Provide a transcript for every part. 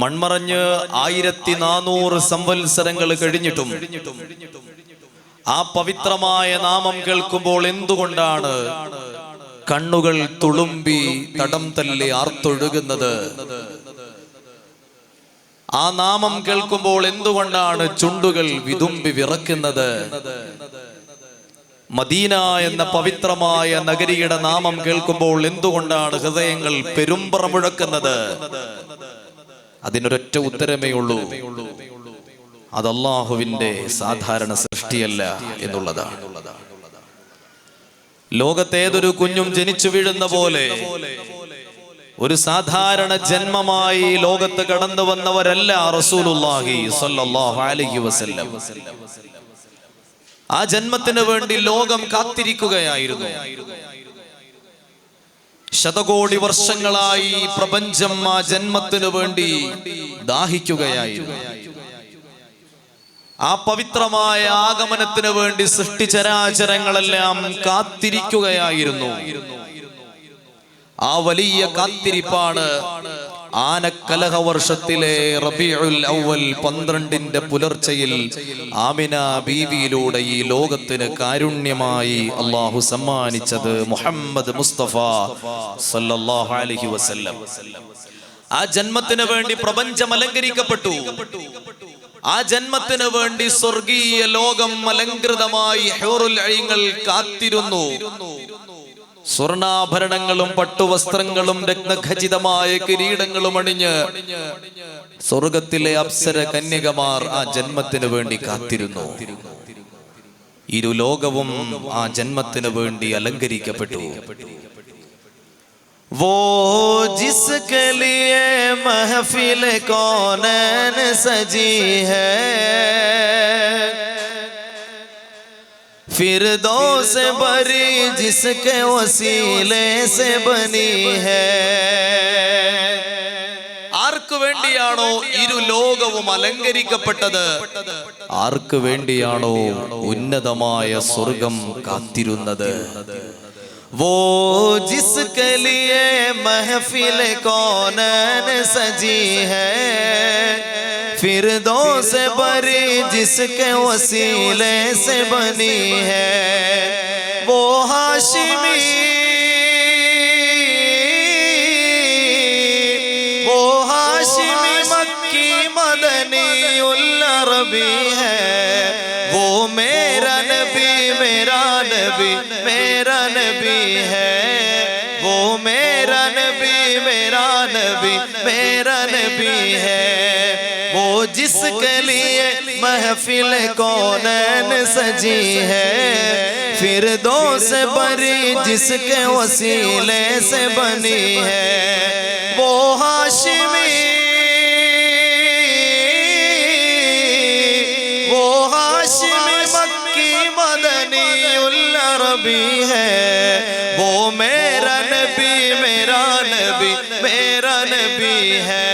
മൺമറഞ്ഞ് 1400 സംവത്സരങ്ങൾ കഴിഞ്ഞിട്ടും ആ പവിത്രമായ നാമം കേൾക്കുമ്പോൾ എന്തുകൊണ്ടാണ് കണ്ണുകൾ തുളുമ്പി തടം തല്ലി ആർത്തൊഴുകുന്നത്? ആ നാമം കേൾക്കുമ്പോൾ എന്തുകൊണ്ടാണ് ചുണ്ടുകൾ വിതുമ്പി വിറക്കുന്നത്? മദീന എന്ന പവിത്രമായ നഗരിയുടെ നാമം കേൾക്കുമ്പോൾ എന്തുകൊണ്ടാണ് ഹൃദയങ്ങൾ പെരുമ്പറ മുഴക്കുന്നത്? അതിനൊരൊറ്റ ഉത്തരമേ ഉള്ളൂ, അത് അല്ലാഹുവിന്റെ സാധാരണ സൃഷ്ടിയല്ല എന്നുള്ളതാണ്. ലോകത്തേതൊരു കുഞ്ഞും ജനിച്ചു വീഴുന്ന പോലെ ഒരു സാധാരണ ജന്മമായി ലോകത്ത് കടന്നു വന്നവരല്ല റസൂലുള്ളാഹി സ്വല്ലല്ലാഹു അലൈഹി വസല്ലം. ആ ജന്മത്തിന് വേണ്ടി ലോകം കാത്തിരിക്കുകയായിരുന്നു. ശതകോടി വർഷങ്ങളായി പ്രപഞ്ചം ആ ജന്മത്തിന് വേണ്ടി ദാഹിക്കുകയായിരുന്നു. ആ പവിത്രമായ ആഗമനത്തിന് വേണ്ടി സൃഷ്ടിചരാചരങ്ങളെല്ലാം കാത്തിരിക്കുകയായിരുന്നു. ആ വലിയ കാത്തിരിപ്പാണ് ആനക്കലഹ വർഷത്തിലെ റബീഉൽ അവ്വൽ 12 പുലർച്ചയിൽ ആമിന ബീവിയിലൂടെ ഈ ലോകത്തിന് കാരുണ്യമായി അല്ലാഹു സമ്മാനിച്ചത് മുഹമ്മദ് മുസ്തഫ സല്ലല്ലാഹു അലൈഹി വസല്ലം. ആ ജന്മത്തിന് വേണ്ടി പ്രപഞ്ചം അലങ്കരിക്കപ്പെട്ടു. ആ ജന്മത്തിന് വേണ്ടി സ്വർഗീയ ലോകം അലങ്കൃതമായി ഹൂറുൽ ഐങ്ങൾ കാത്തിരുന്നു. സ്വർണാഭരണങ്ങളും പട്ടുവസ്ത്രങ്ങളും രത്നഖചിതമായ കിരീടങ്ങളും അണിഞ്ഞ് സ്വർഗത്തിലെ അപ്സര കന്യകമാർ ആ ജന്മത്തിന് വേണ്ടി കാത്തിരുന്നു. ഇരു ലോകവും ആ ജന്മത്തിന് വേണ്ടി അലങ്കരിക്കപ്പെട്ടു. वो जिसके लिए महफिल कौनैन सजी है, फिरदौस बरी जिसके वसीले से बनी है. ആർക്ക് വേണ്ടിയാണോ ഇരു ലോകവും അലങ്കരിക്കപ്പെട്ടത്, ആർക്ക് വേണ്ടിയാണോ ഉന്നതമായ സ്വർഗം കാത്തിരുന്നത്? वो जिसके लिए महफिल कौनैन सजी है, फिरदौस बरी जिसके वसीले से बनी है. वो हाशिमी, वो हाशिमी मक्की मदनी उल अरबी है. वो मेरा नबी, मेरा नबी, मेरा नबी है. वो मेरा नबी, मेरा नबी, मेरा नबी है. वो जिसके लिए महफिल कौनैन सजी है, फिरदौस बरी जिसके वसीले से बनी है. वो हाशिमी, वो हाशिमी मक्की मदनी उल अरबी है. वो मेरा नबी, मेरा नबी, मेरा नबी है.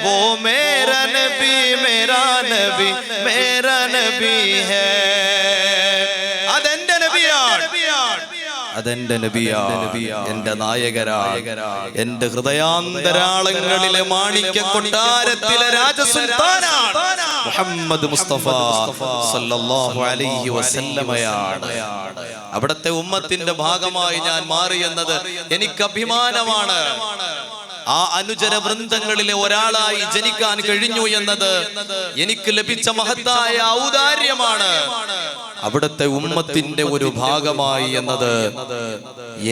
वो मेरा नबी, मेरा नबी, मेरा नबी है. അതെന്റെ നബിയാണ്, അതെന്റെ നബിയാണ്, എന്റെ നായകരാണ്, എന്റെ ഹൃദയാന്തരാളങ്ങളിലെ മാണിക്യ കൊട്ടാരത്തിലെ രാജസുൽത്താനാണ് മുഹമ്മദ് മുസ്തഫ സല്ലല്ലാഹു അലൈഹി വസല്ലമയാണ്. അവിടുത്തെ ഉമ്മത്തിന്റെ ഭാഗമായി ഞാൻ മാറിയെന്നത് എനിക്ക് അഭിമാനമാണ്. ആ അനുചര വൃന്ദങ്ങളിലെ ഒരാളായി ജനിക്കാൻ കഴിഞ്ഞു എന്നത് എനിക്ക് ലഭിച്ച മഹത്തായ ഔദാര്യമാണ്. അവിടുത്തെ ഉമ്മത്തിന്റെ ഒരു ഭാഗമായി എന്നത്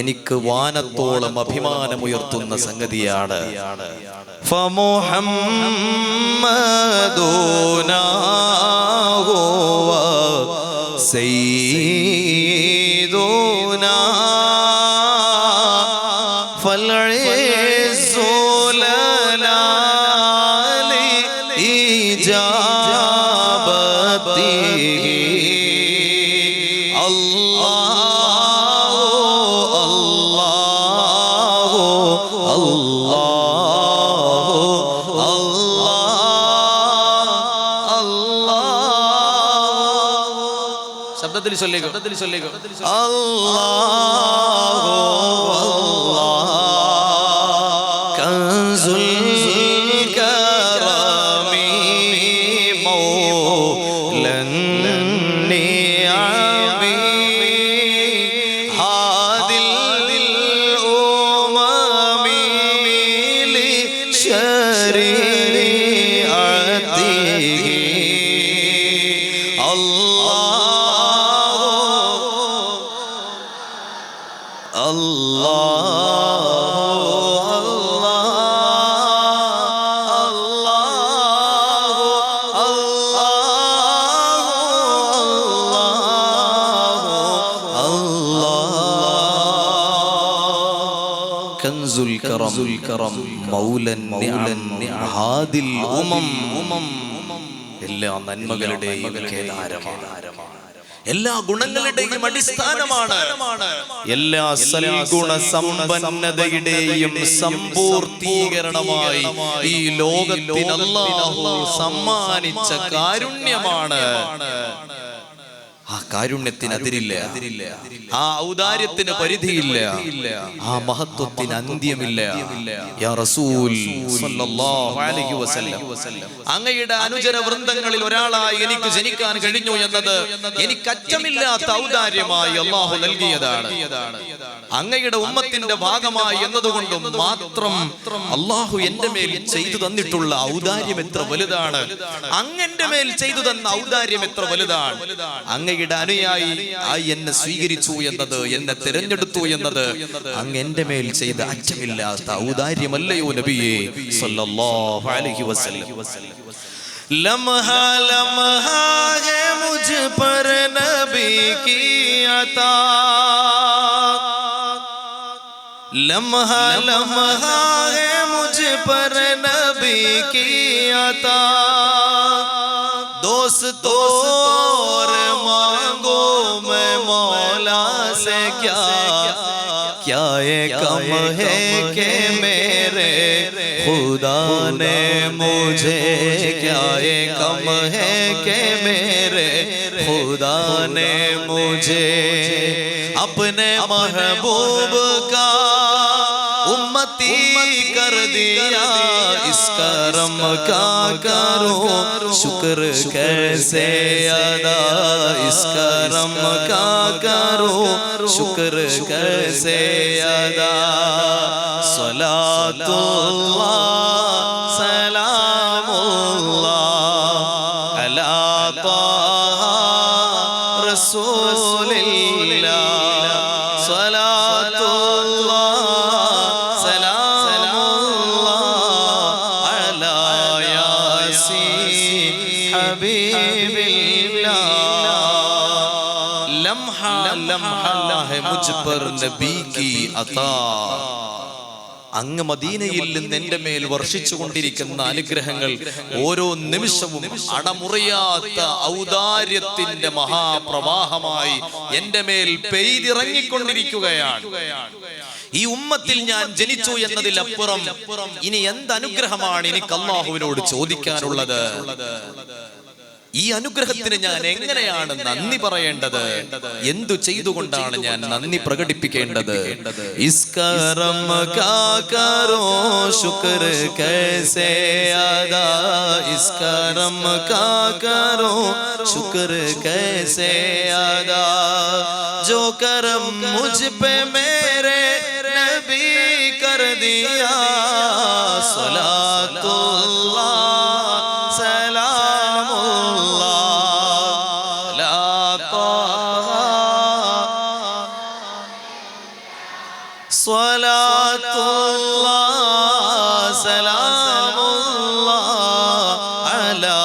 എനിക്ക് വാനത്തോളം അഭിമാനമുയർത്തുന്ന സംഗതിയാണ്. ഫമുഹമ്മദുനാ ഹുവ സയ്യിദുനാ ഫൽഇസ്സു ലനാ ലിഇജാബതിഹി. ശബ്ദത്തിൽ ചൊല്ലിക്കോ, ശബ്ദത്തിൽ ചൊല്ലിക്കോ. അല്ലാഹു അല്ലാഹ് കൻസുൽ കൻസുൽ കറം മൗലൻ ഹാദിൽ ഉമം എല്ലാ നന്മകളുടെയും കേദാരമാണ്, എല്ലാ ഗുണങ്ങളുടെയും അടിസ്ഥാനമാണ്, എല്ലാ സൽഗുണ സമ്പന്നതയുടെയും സമ്പൂർത്തീകരണമായി ഈ ലോകത്തിന് അല്ലാഹു സമ്മാനിച്ച കാരുണ്യമാണ്. ആ കാരുണ്യത്തിന് അതിരില്ല, ആ ഔദാര്യത്തിന് പരിധിയില്ല, ആ മഹത്വത്തിന് അന്ത്യമില്ല. യാ റസൂൽ സ്വല്ലല്ലാഹു അലൈഹി വസല്ലം, അങ്ങയുടെ അനുചര വൃന്ദങ്ങളിൽ ഒരാളായി എനിക്ക് ജനിക്കാൻ കഴിഞ്ഞു എന്നത് എനിക്ക് അറ്റമില്ലാത്ത ഔദാര്യമായി അല്ലാഹു നൽകിയതാണ്. അങ്ങയുടെ ഉമ്മത്തിന്റെ ഭാഗമായി എന്നതുകൊണ്ടും മാത്രം അല്ലാഹു എന്റെ മേൽ ചെയ്തു തന്നിട്ടുള്ള ഔദാര്യം എത്ര വലുതാണ്, അങ്ങന്റെ മേൽ ചെയ്തു തന്ന ഔദാര്യം എത്ര വലുതാണ്. അങ്ങയുടെ അനുയായി എന്നെ സ്വീകരിച്ചു എന്നത്, എന്നെ തിരഞ്ഞെടുത്തു എന്നത് അങ്ങ് എന്റെ മേൽ ചെയ്ത അറ്റമില്ലാത്ത ഔദാര്യമല്ലയോ നബിയേ സല്ലല്ലാഹു അലൈഹി വസല്ലം. ലംഹാ ലംഹാ ഹേ മുझ पर നബി की अता, लम्हा लम्हा है मुझ पर नबी की अता, दोस्तों और मांगो मैं मौला से क्या, क्या ये कम है कि मेरे खुदा ने मुझे, क्या ये कम है कि मेरे खुदा ने मुझे अपने महबूब का उम्मती कर दिया। इस करम का करो शुक्र कैसे अदा, इस करम का करो शुक्र कैसे अदा। सलातुल्लाह सलामुल्लाह अला ताहा रसूलिल्लाह, മുझ पर നബി की अता। അങ്ങ് മദീനയിൽ നിന്ന് എന്റെ മേൽ വർഷിച്ചു കൊണ്ടിരിക്കുന്ന അനുഗ്രഹങ്ങൾ ഓരോ നിമിഷവും അടമുറിയാത്ത ഔദാര്യത്തിന്റെ മഹാപ്രവാഹമായി എന്റെ മേൽ പെയ്തിറങ്ങിക്കൊണ്ടിരിക്കുകയാണ്. ഈ ഉമ്മത്തിൽ ഞാൻ ജനിച്ചു എന്നതിലപ്പുറം ഇനി എന്ത് അനുഗ്രഹമാണ് എനിക്ക് അല്ലാഹുവിനോട് ചോദിക്കാനുള്ളത്? ഈ അനുഗ്രഹത്തിന് ഞാൻ എങ്ങനെയാണ് നന്ദി പറയേണ്ടത്? എന്തു ചെയ്തുകൊണ്ടാണ് ഞാൻ നന്ദി പ്രകടിപ്പിക്കേണ്ടത്? ഇസ്കറം കാ കരോ ശുക്ർ കൈസേ അദാ, ഇസ്കറം കാ കരോ ശുക്ർ കൈസേ അദാ, जो करम मुझ पे मेरे नबी कर दिया। सलातुल्लाह സ്വലാത്തുല്ലാഹ് സലാമുല്ലാഹ് അലാ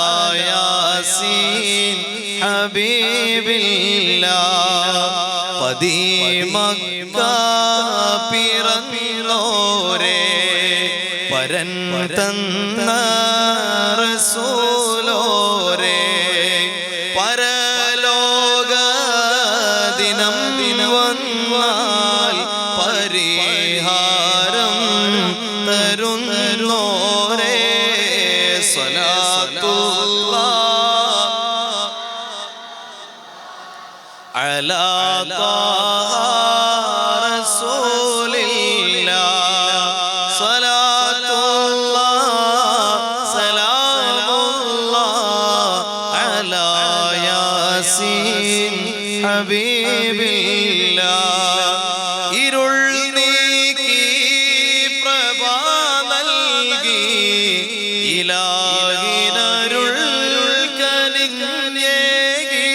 യാസീൻ ഹബീബില്ലാഹ്. പദീമക്ക പിറന്നോരേ പരൻ തന്ന റസൂലോരേ, പരലോക ദിനം വന്നാൽ പരിഹാരം തരുന്നോരേ. സ്വലാത്തുല്ലാഹ് അലാ താഹാ റസൂലില്ലാഹ്, സ്വലാത്തുല്ലാഹ് സലാമുല്ലാഹ് ഇലാഹിനരുൾ കനിഞ്ഞേകി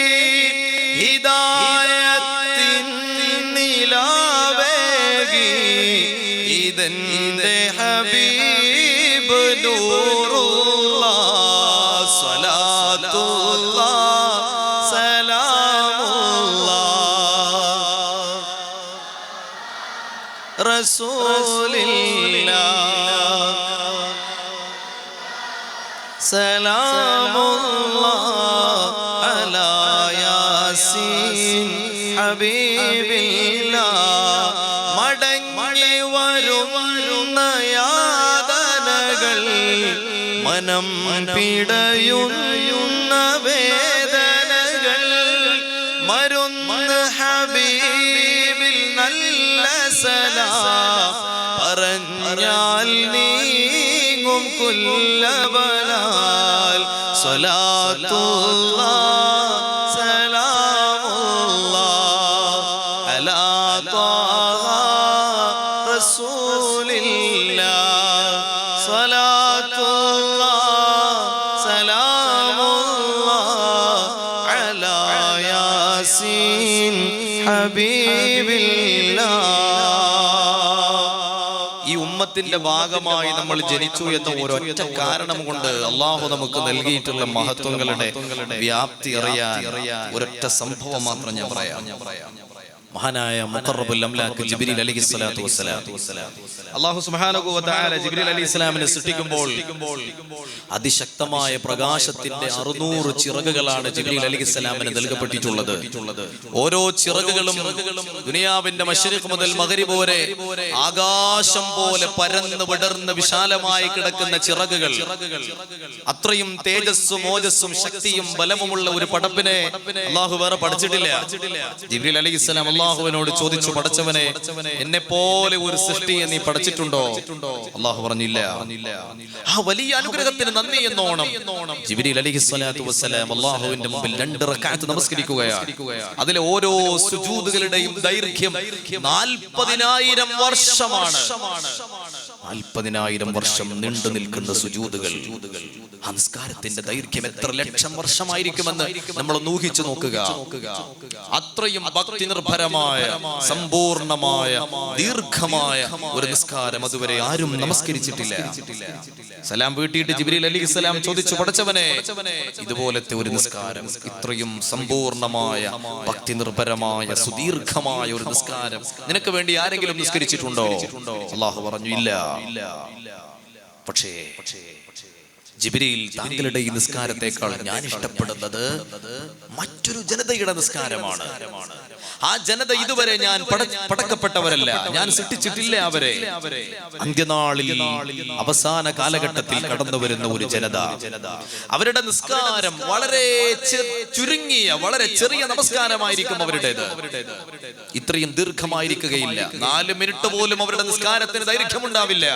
ഹിദായത്തിൻ നിലാവേകി ഇതെന്റെ ഹബീബ് നൂറുല്ലാഹ് സ്വലാത്തുല്ലാഹ് സലാമുല്ലാഹ് റസൂലില്ലാഹ് സലാമുല്ലാഹ് അലാ യാസീൻ ഹബീബില്ലാഹ് മടങ്ങി വരുന്ന യാതനകൾ മനം പിടയുന്ന വേദനകൾ മരുന്ന ഹബീബിൽ നല്ല സലാം പറഞ്ഞാൽ നീങ്ങും കുല്ലബലാൽ സ്വലാത്തുല്ലാഹ് സലാമുല്ലാഹ് അലാ ത്വാഹ റസൂലില്ലാഹ് സ്വലാത്തുല്ലാഹ് സലാമുല്ലാഹ് അലാ യാസീൻ ഹബീബില്ലാഹ്. ഈ ഉമ്മത്തിന്റെ ഭാഗമായി നമ്മൾ ജനിച്ചു എന്ന ഒരൊറ്റ കാരണം കൊണ്ട് അള്ളാഹു നമുക്ക് നൽകിയിട്ടുള്ള മഹത്വങ്ങളുടെ വ്യാപ്തി അറിയാൻ ഒരൊറ്റ സംഭവം മാത്രം ഞാൻ പറയാം. മഹാനായ മുഖറബുൽ അംലാക്ക് ജിബ്രീൽ അലൈഹിസ്സലാത്തു വസ്സലാം അല്ലാഹു സുബ്ഹാനഹു വ തആല ജിബ്രീൽ അലൈഹിസ്സലാമിനെ സൃഷ്ടിക്കുമ്പോൾ അതിശക്തമായ പ്രകാശത്തിന്റെ 600 ചിറകുകളാണ് ജിബ്രീൽ അലൈഹിസ്സലാമിന് നൽകപ്പെട്ടിട്ടുള്ളത്. ഓരോ ചിറകുകളും ദുനിയാവിന്റെ മശ്രിഖ് മുതൽ മഗ്രിബ് വരെ ആകാശം പോലെ പരന്ന് വിടർന്ന് വിശാലമായി കിടക്കുന്ന ചിറകുകൾ. അത്രയും തേജസ്സും ഓജസ്സും ശക്തിയും ബലവുമുള്ള ഒരു പടപ്പിനെ അല്ലാഹു വേറെ പഠിച്ചിട്ടില്ല. ജിബ്രീൽ അലൈഹിസ്സലാം അള്ളാഹുവിനോട് ചോദിച്ചു, പടച്ചവനെ, എന്നെ പോലെ ഒരു സൃഷ്ടിയെ നീ പഠിച്ചിട്ടുണ്ടോ? അള്ളാഹു പറഞ്ഞില്ല. ആ വലിയ അനുഗ്രഹത്തിന് നന്ദി എന്നോണം ജിബ്രീൽ അലൈഹിസ്സലാത്തു വസ്സലാം അള്ളാഹുവിന്റെ മുമ്പിൽ 2 റക്അത്ത് നമസ്കരിക്കുകയാണ്. അതിലെ ഓരോ സുജൂദുകളുടെയും ദൈർഘ്യം 40,000 വർഷമാണ്. 40,000 വർഷം നീണ്ടു നിൽക്കുന്ന സുജൂദുകൾ. ആ നിസ്കാരത്തിന്റെ ദൈർഘ്യം എത്ര ലക്ഷം വർഷമായിരിക്കുമെന്ന് നമ്മൾ ഊഹിച്ചു നോക്കുക. അത്രയും ഭക്തി നിർഭരമായ സമ്പൂർണമായ ദീർഘമായ ഒരു നിസ്കാരം അതുവരെ ആരും നമസ്കരിച്ചിട്ടില്ല. സലാം വീട്ടിയിട്ട് ജിബ്രീൽ അലൈഹിസ്സലാം ചോദിച്ചു, പടച്ചവനെ, ഇതുപോലത്തെ ഒരു നിസ്കാരം, ഇത്രയും സമ്പൂർണമായ ഭക്തി നിർഭരമായ സുദീർഘമായ ഒരു നിസ്കാരം നിനക്ക് വേണ്ടി ആരെങ്കിലും നിസ്കരിച്ചിട്ടുണ്ടോ? അല്ലാഹു പറഞ്ഞു, ഇല്ല. പക്ഷേ ജിബ്രീൽ, താങ്കളുടെ ഈ നിസ്കാരത്തെക്കാൾ ഞാൻ ഇഷ്ടപ്പെടുന്നത് മറ്റൊരു ജനതയുടെ നിസ്കാരമാണ്. ആ ജനത ഇതുവരെ ഞാൻ പടക്കപ്പെട്ടവരല്ല, ഞാൻ സൃഷ്ടിച്ചിട്ടില്ല അവരെ. അന്ത്യനാളിൽ അവസാന കാലഘട്ടത്തിൽ കടന്നു വരുന്ന ഒരു ജനത, അവരുടെ നിസ്കാരം വളരെ ചുരുങ്ങിയ, വളരെ ചെറിയ നമസ്കാരമായിരിക്കും അവരുടേത്. ഇത്രയും ദീർഘമായിരിക്കുകയില്ല. 4 മിനിറ്റ് പോലും അവരുടെ നിസ്കാരത്തിന് ദൈർഘ്യമുണ്ടാവില്ല.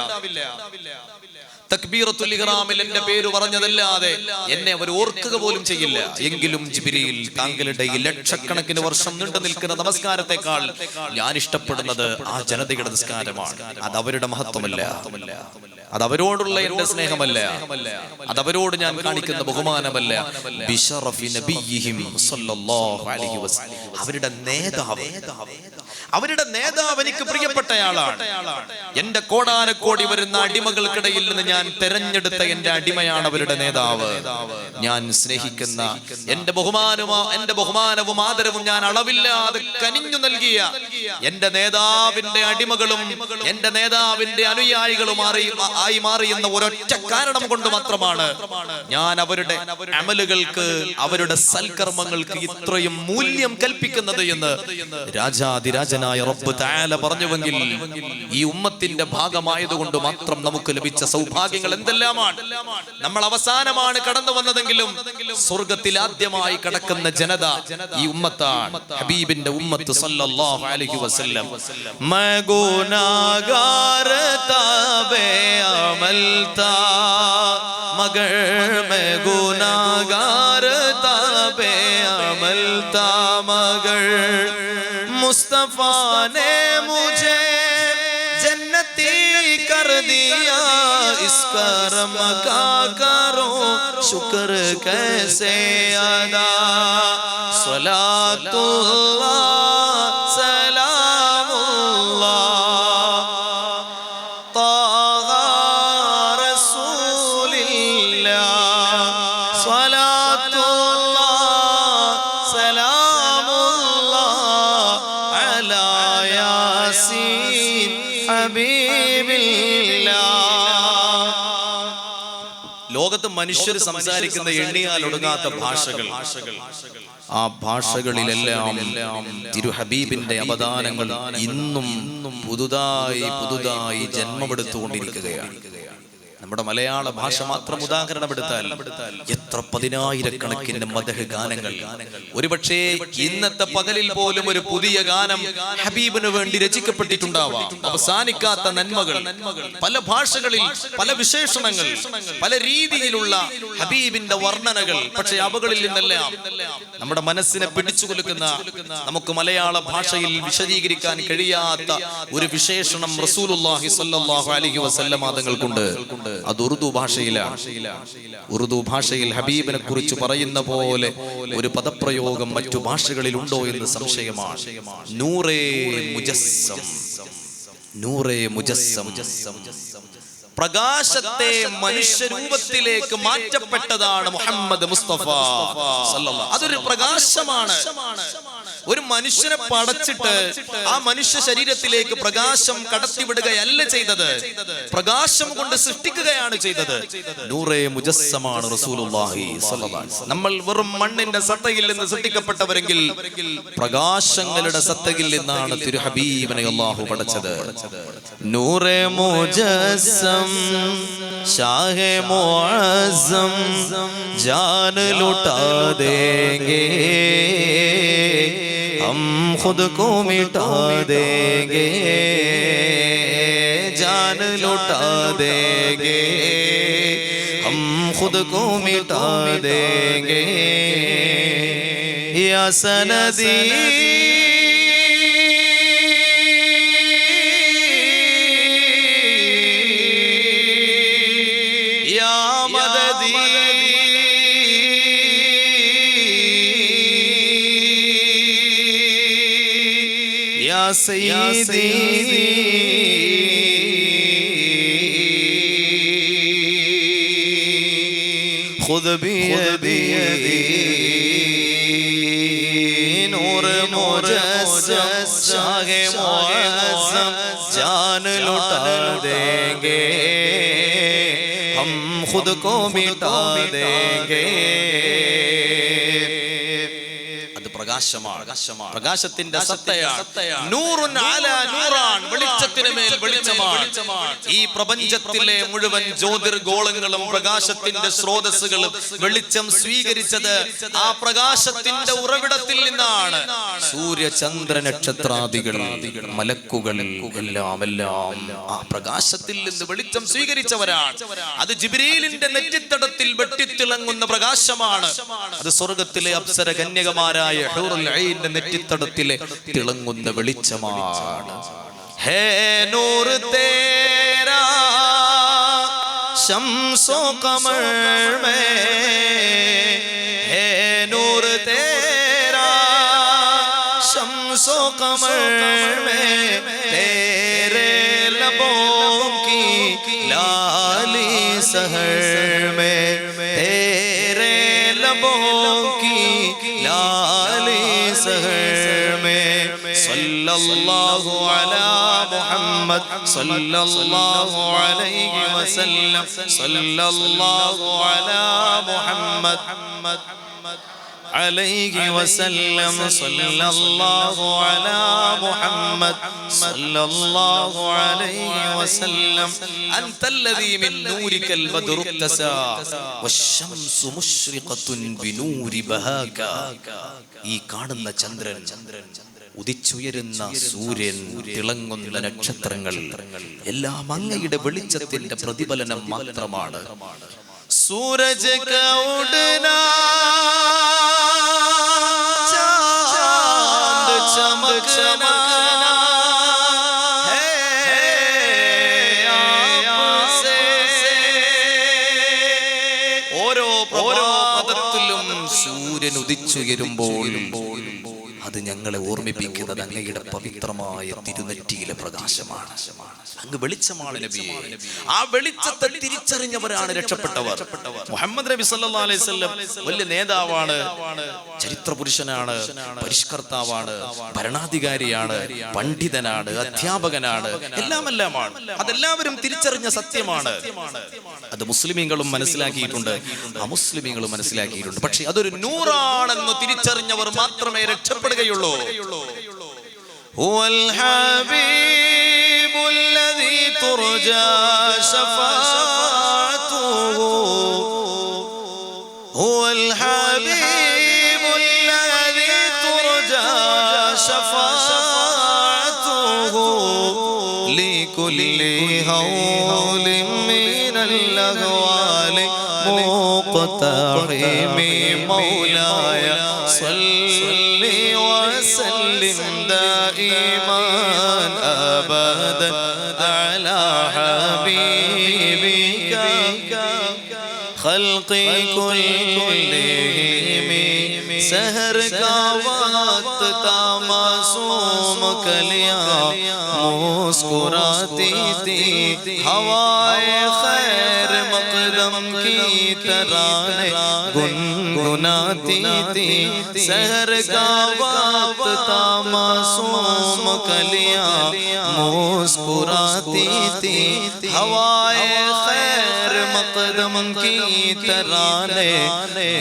തക്ബീറത്തുൽ ഇഹ്റാമിൽ എന്റെ പേര് പറഞ്ഞതല്ലാതെ എന്നെ അവർ ഓർക്കുക പോലും ചെയ്യില്ല. എങ്കിലും ജിബ്രീൽ, താങ്കളുടെ ഈ ലക്ഷക്കണക്കിന് വർഷം നീണ്ടു നിൽക്കുന്ന നമസ്കാരത്തെക്കാൾ ഞാൻ ഇഷ്ടപ്പെടുന്നത് ആ ജനതയുടെ നിസ്കാരമാണ്. അത് അവരുടെ മഹത്വമല്ല, അത് അവരോടുള്ള എന്റെ സ്നേഹമല്ല, അത് അവരോട് ഞാൻ കാണിക്കുന്ന ബഹുമാനമല്ല. ബിശറഫി നബിയിഹിം സല്ലല്ലാഹു അലൈഹി വസല്ലം, അവരുടെ നേതാവ് എനിക്ക് പ്രിയപ്പെട്ടയാളാണ്. എന്റെ കോടാനക്കോടി വരുന്ന അടിമകൾക്കിടയിൽ നിന്ന് ഞാൻ തെരഞ്ഞെടുത്ത എന്റെ അടിമയാണ് അവരുടെ നേതാവ്. ഞാൻ സ്നേഹിക്കുന്ന എന്റെ ബഹുമാനവും ആദരവും ഞാൻ അളവില്ലാതെ കനിഞ്ഞു നൽകിയ എന്റെ നേതാവിന്റെ അടിമകളും എന്റെ നേതാവിന്റെ അനുയായികളും ആയി മാറിയെന്ന ഒരൊറ്റ കാരണം കൊണ്ട് മാത്രമാണ് ഞാൻ അവരുടെ അമലുകൾക്ക്, അവരുടെ സൽക്കർമ്മങ്ങൾക്ക് ഇത്രയും മൂല്യം കൽപ്പിക്കുന്നത് എന്ന് രാജാതിരാജനായ റബ്ബ് തആല പറഞ്ഞുവെങ്കിൽ ഈ ഉമ്മത്തിന്റെ ഭാഗമായതുകൊണ്ട് മാത്രം നമുക്ക് ലഭിച്ച സൗഭാഗ്യങ്ങൾ എന്തെല്ലാമാണ്. നമ്മൾ അവസാനമാണ് കടന്നു വന്നതെങ്കിലും സ്വർഗത്തിൽ ആദ്യമായി കടക്കുന്ന ജനത ഈ ഉമ്മത്താണ്, ഹബീബിന്റെ ഉമ്മത്ത് സല്ലല്ലാഹു അലൈഹി വസല്ലം. മഗുനാഗാർ താബേ അമൽതാ മഗർ മഗുനാഗാർ താബേ അമൽതാ മഗർ मुस्तफा ने मुझे जन्नती कर दिया, इस इस करम का करो शुक्र कैसे अदा सलातुल्लाह सलामुल्लाह ताहा रसूलिल्लाह सलातुल्लाह सलामुल्लाह अला यासीन हबीबिल्लाह ലോകത്ത് മനുഷ്യർ സംസാരിക്കുന്ന എണ്ണിയാൽ ഒടുങ്ങാത്ത ഭാഷകൾ ആ ഭാഷകളിലെല്ലാം തിരു ഹബീബിന്റെ അവദാനങ്ങൾ ഇന്നും പുതുതായി ജന്മമെടുത്തുകൊണ്ടിരിക്കുകയാണ്. നമ്മുടെ മലയാള ഭാഷ മാത്രം ഉദാഹരണമെടുത്താൽ എത്ര പതിനായിരക്കണക്കിന് മദഹ് ഗാനങ്ങൾ, ഒരുപക്ഷേ ഇന്നത്തെ പകലിൽ പോലും ഒരു പുതിയ ഗാനം ഹബീബിന് വേണ്ടി രചിക്കപ്പെട്ടിട്ടുണ്ടാവാം. അവസാനിക്കാത്ത നന്മകൾ, പല ഭാഷകളിൽ പല വിശേഷണങ്ങൾ, പല രീതിയിലുള്ള ഹബീബിന്റെ വർണ്ണനകൾ. പക്ഷെ അവകളിൽ നിന്നെല്ലാം നമ്മുടെ മനസ്സിനെ പിടിച്ചു കുലുക്കുന്ന, നമുക്ക് മലയാള ഭാഷയിൽ വിശദീകരിക്കാൻ കഴിയാത്ത ഒരു വിശേഷണം റസൂലുള്ളാഹി സ്വല്ലല്ലാഹു അലൈഹി വസല്ലം തങ്ങൾക്കുണ്ട്. അത് ഉറുദു ഭാഷയിലാണ്. ഉറുദു ഭാഷയിൽ ഹബീബിനെ കുറിച്ച് പറയുന്ന പോലെ ഒരു പദപ്രയോഗം മറ്റു ഭാഷകളിൽ ഉണ്ടോ എന്ന് സംശയമാണ്. നൂറേ മുജസ്സം, നൂറേ മുജസ്സം, പ്രകാശത്തെ മനുഷ്യരൂപത്തിലേക്ക് മാറ്റപ്പെട്ടതാണ് മുഹമ്മദ് മുസ്തഫ സല്ലല്ലാഹു. അതൊരു പ്രകാശമാണ്. ഒരു മനുഷ്യനെ പടച്ചിട്ട് ആ മനുഷ്യ ശരീരത്തിലേക്ക് പ്രകാശം കടത്തിവിടുകയല്ല ചെയ്തത്, പ്രകാശം കൊണ്ട് സൃഷ്ടിക്കുകയാണ് ചെയ്തത്. നൂറേ മുജസ്സമാണ് റസൂലുള്ളാഹി സ്വല്ലല്ലാഹു അലൈഹി വസല്ലം. നമ്മൾ വെറും മണ്ണിന്റെ സത്തയിൽ നിന്ന് സൃഷ്ടിക്കപ്പെട്ടവരെങ്കിൽ പ്രകാശങ്ങളുടെ സത്തയിൽ നിന്നാണ് തിരു ഹബീബിനെ അല്ലാഹു പടച്ചത്. നൂറേ മുജസ്സം शाहे मुअज़्ज़म जान लुटा देंगे, हम खुद को मिटा देंगे, जान लुटा देंगे, हम खुद को मिटा देंगे, या सनदी या सय्यदी खुद बियदी नूर मुजस्सम शाहे मुअज़्ज़म जान लुटा देंगे, हम खुद को मिटा देंगे. പ്രകാശത്തിന്റെ സത്തയാണ്. നൂറുൻ അലാ നൂറാൻ, വെളിച്ചത്തിന് മേൽ വെളിച്ചമാണ്. ഈ പ്രപഞ്ചത്തിലെ മുഴുവൻ ജ്യോതിർഗോളങ്ങളും പ്രകാശത്തിന്റെ സ്രോതസ്സുകളും വെളിച്ചം സ്വീകരിച്ചത് ആ പ്രകാശത്തിന്റെ ഉറവിടത്തിൽ നിന്നാണ്. സൂര്യ ചന്ദ്ര നക്ഷത്രാദികൾ മലക്കുകൾ എല്ലാം ആ പ്രകാശത്തിൽ നിന്ന് വെളിച്ചം സ്വീകരിച്ചവരാണ്. അത് ജിബ്രീലിന്റെ നെറ്റിത്തടത്തിൽ വെട്ടിത്തിളങ്ങുന്ന പ്രകാശമാണ്. അത് സ്വർഗത്തിലെ അപ്സര കന്യകമാരായ ഹൂറുൽ ഐന്റെ നെറ്റിത്തടത്തിലെ തിളങ്ങുന്ന വെളിച്ചമാണ്. ഹേ നൂർ തേരാ ശംസോ ഖമർ മേ, ഹേ നൂർ തേരാ ശംസോ ഖമർ മേ, തേരെ ലബോं की लाली सहर में, तेरे लबों की लाली सहर में, सल्लल्लाहु अला मुहम्मद सल्लल्लाहु अलैहि वसल्लम, सल्लल्लाहु अला मुहम्मद अलैहि वसल्लम, सल्लल्लाहु अला मुहम्मद सल्लल्लाहु अलैहि वसल्लम. अन्तल्लज़ी मिन नूरिकल बद्रु तसा वश्शम्सु मुश्रिक़ത്തുൻ ബിനൂരി ബഹാക. ഈ കാണുന്ന ചന്ദ്രൻ, ഉദിച്ചുയരുന്ന സൂര്യൻ, തിളങ്ങുന്ന നക്ഷത്രങ്ങൾ എല്ലാം അങ്ങയുടെ വെളിച്ചത്തിന്റെ പ്രതിഫലനം മാത്രമാണ്. സൂരജ് കാ ഉഡ്നാ चमकना है आपसे, പ്രഭാതത്തിലും സൂര്യൻ ഉദിച്ചുയരുമ്പോൾ അത് ഞങ്ങളെ ഓർമ്മിപ്പിക്കുന്നത് അങ്ങയുടെ പവിത്രമായ തിരുനെറ്റിയിലെ പ്രകാശമാണ്. അങ്ങ് വെളിച്ചമാണ് നബിയെ. ആ വെളിച്ചത്തെ തിരിച്ചറിഞ്ഞവരാണ് രക്ഷപ്പെട്ടവർ. മുഹമ്മദ് നബി സല്ലല്ലാഹു അലൈഹി വസല്ലം വലിയ നേതാവാണ്, ചരിത്ര പുരുഷനാണ്, പരിഷ്കർത്താവാണ്, ഭരണാധികാരിയാണ്, പണ്ഡിതനാണ്, അധ്യാപകനാണ്, എല്ലാമാണ്. അതെല്ലാവരും തിരിച്ചറിഞ്ഞ സത്യമാണ്. അത് മുസ്ലിമീങ്ങളും മനസ്സിലാക്കിയിട്ടുണ്ട്, അമുസ്ലിമീങ്ങളും മനസ്സിലാക്കിയിട്ടുണ്ട്. പക്ഷെ അതൊരു നൂറാണെന്ന് തിരിച്ചറിഞ്ഞവർ മാത്രമേ രക്ഷപ്പെടുകയുള്ളൂ. ഹുവൽ ഹബീബുല്ലദീ തുർജാ ശഫാഅതുഹു ഹുവൽ ഹബീബുല്ലദീ തുർജാ ശഫാഅതുഹു ലികുല്ലി ഹൗലിൻ മിനൽ അഹ്വാലി മുഖ്തഹിമി മൗലായ സല്ലി വസല്ലിം ദായിമൻ അബദൻ അലാ ഹബീബിക ഖൽഖി കുല്ലിഹിം सहर का वक्त था मासूम कलियां मुस्कुराती थी हवाए खैर मकदम की तराने गुनगुनाती थी सहर का वक्त था मासूम कलियां मुस्कुराती थी हवाए खैर मकदम की तराने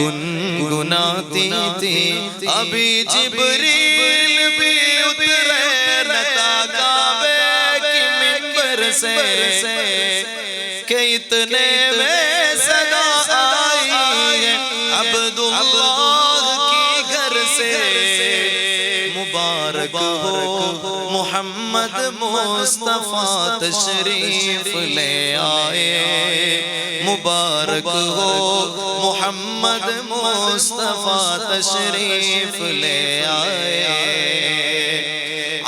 गुनगुनाती थी अभी जिब्रील भी उतरे न था काबे की मिंबर से कि इतने में सदा आई है अब्दुल्लाह की घर से मुबारक हो मोहम्मद मुस्तफा तशरीफ ले आए मुबारक हो मोहम्मद मुस्तफा तशरीफ ले आए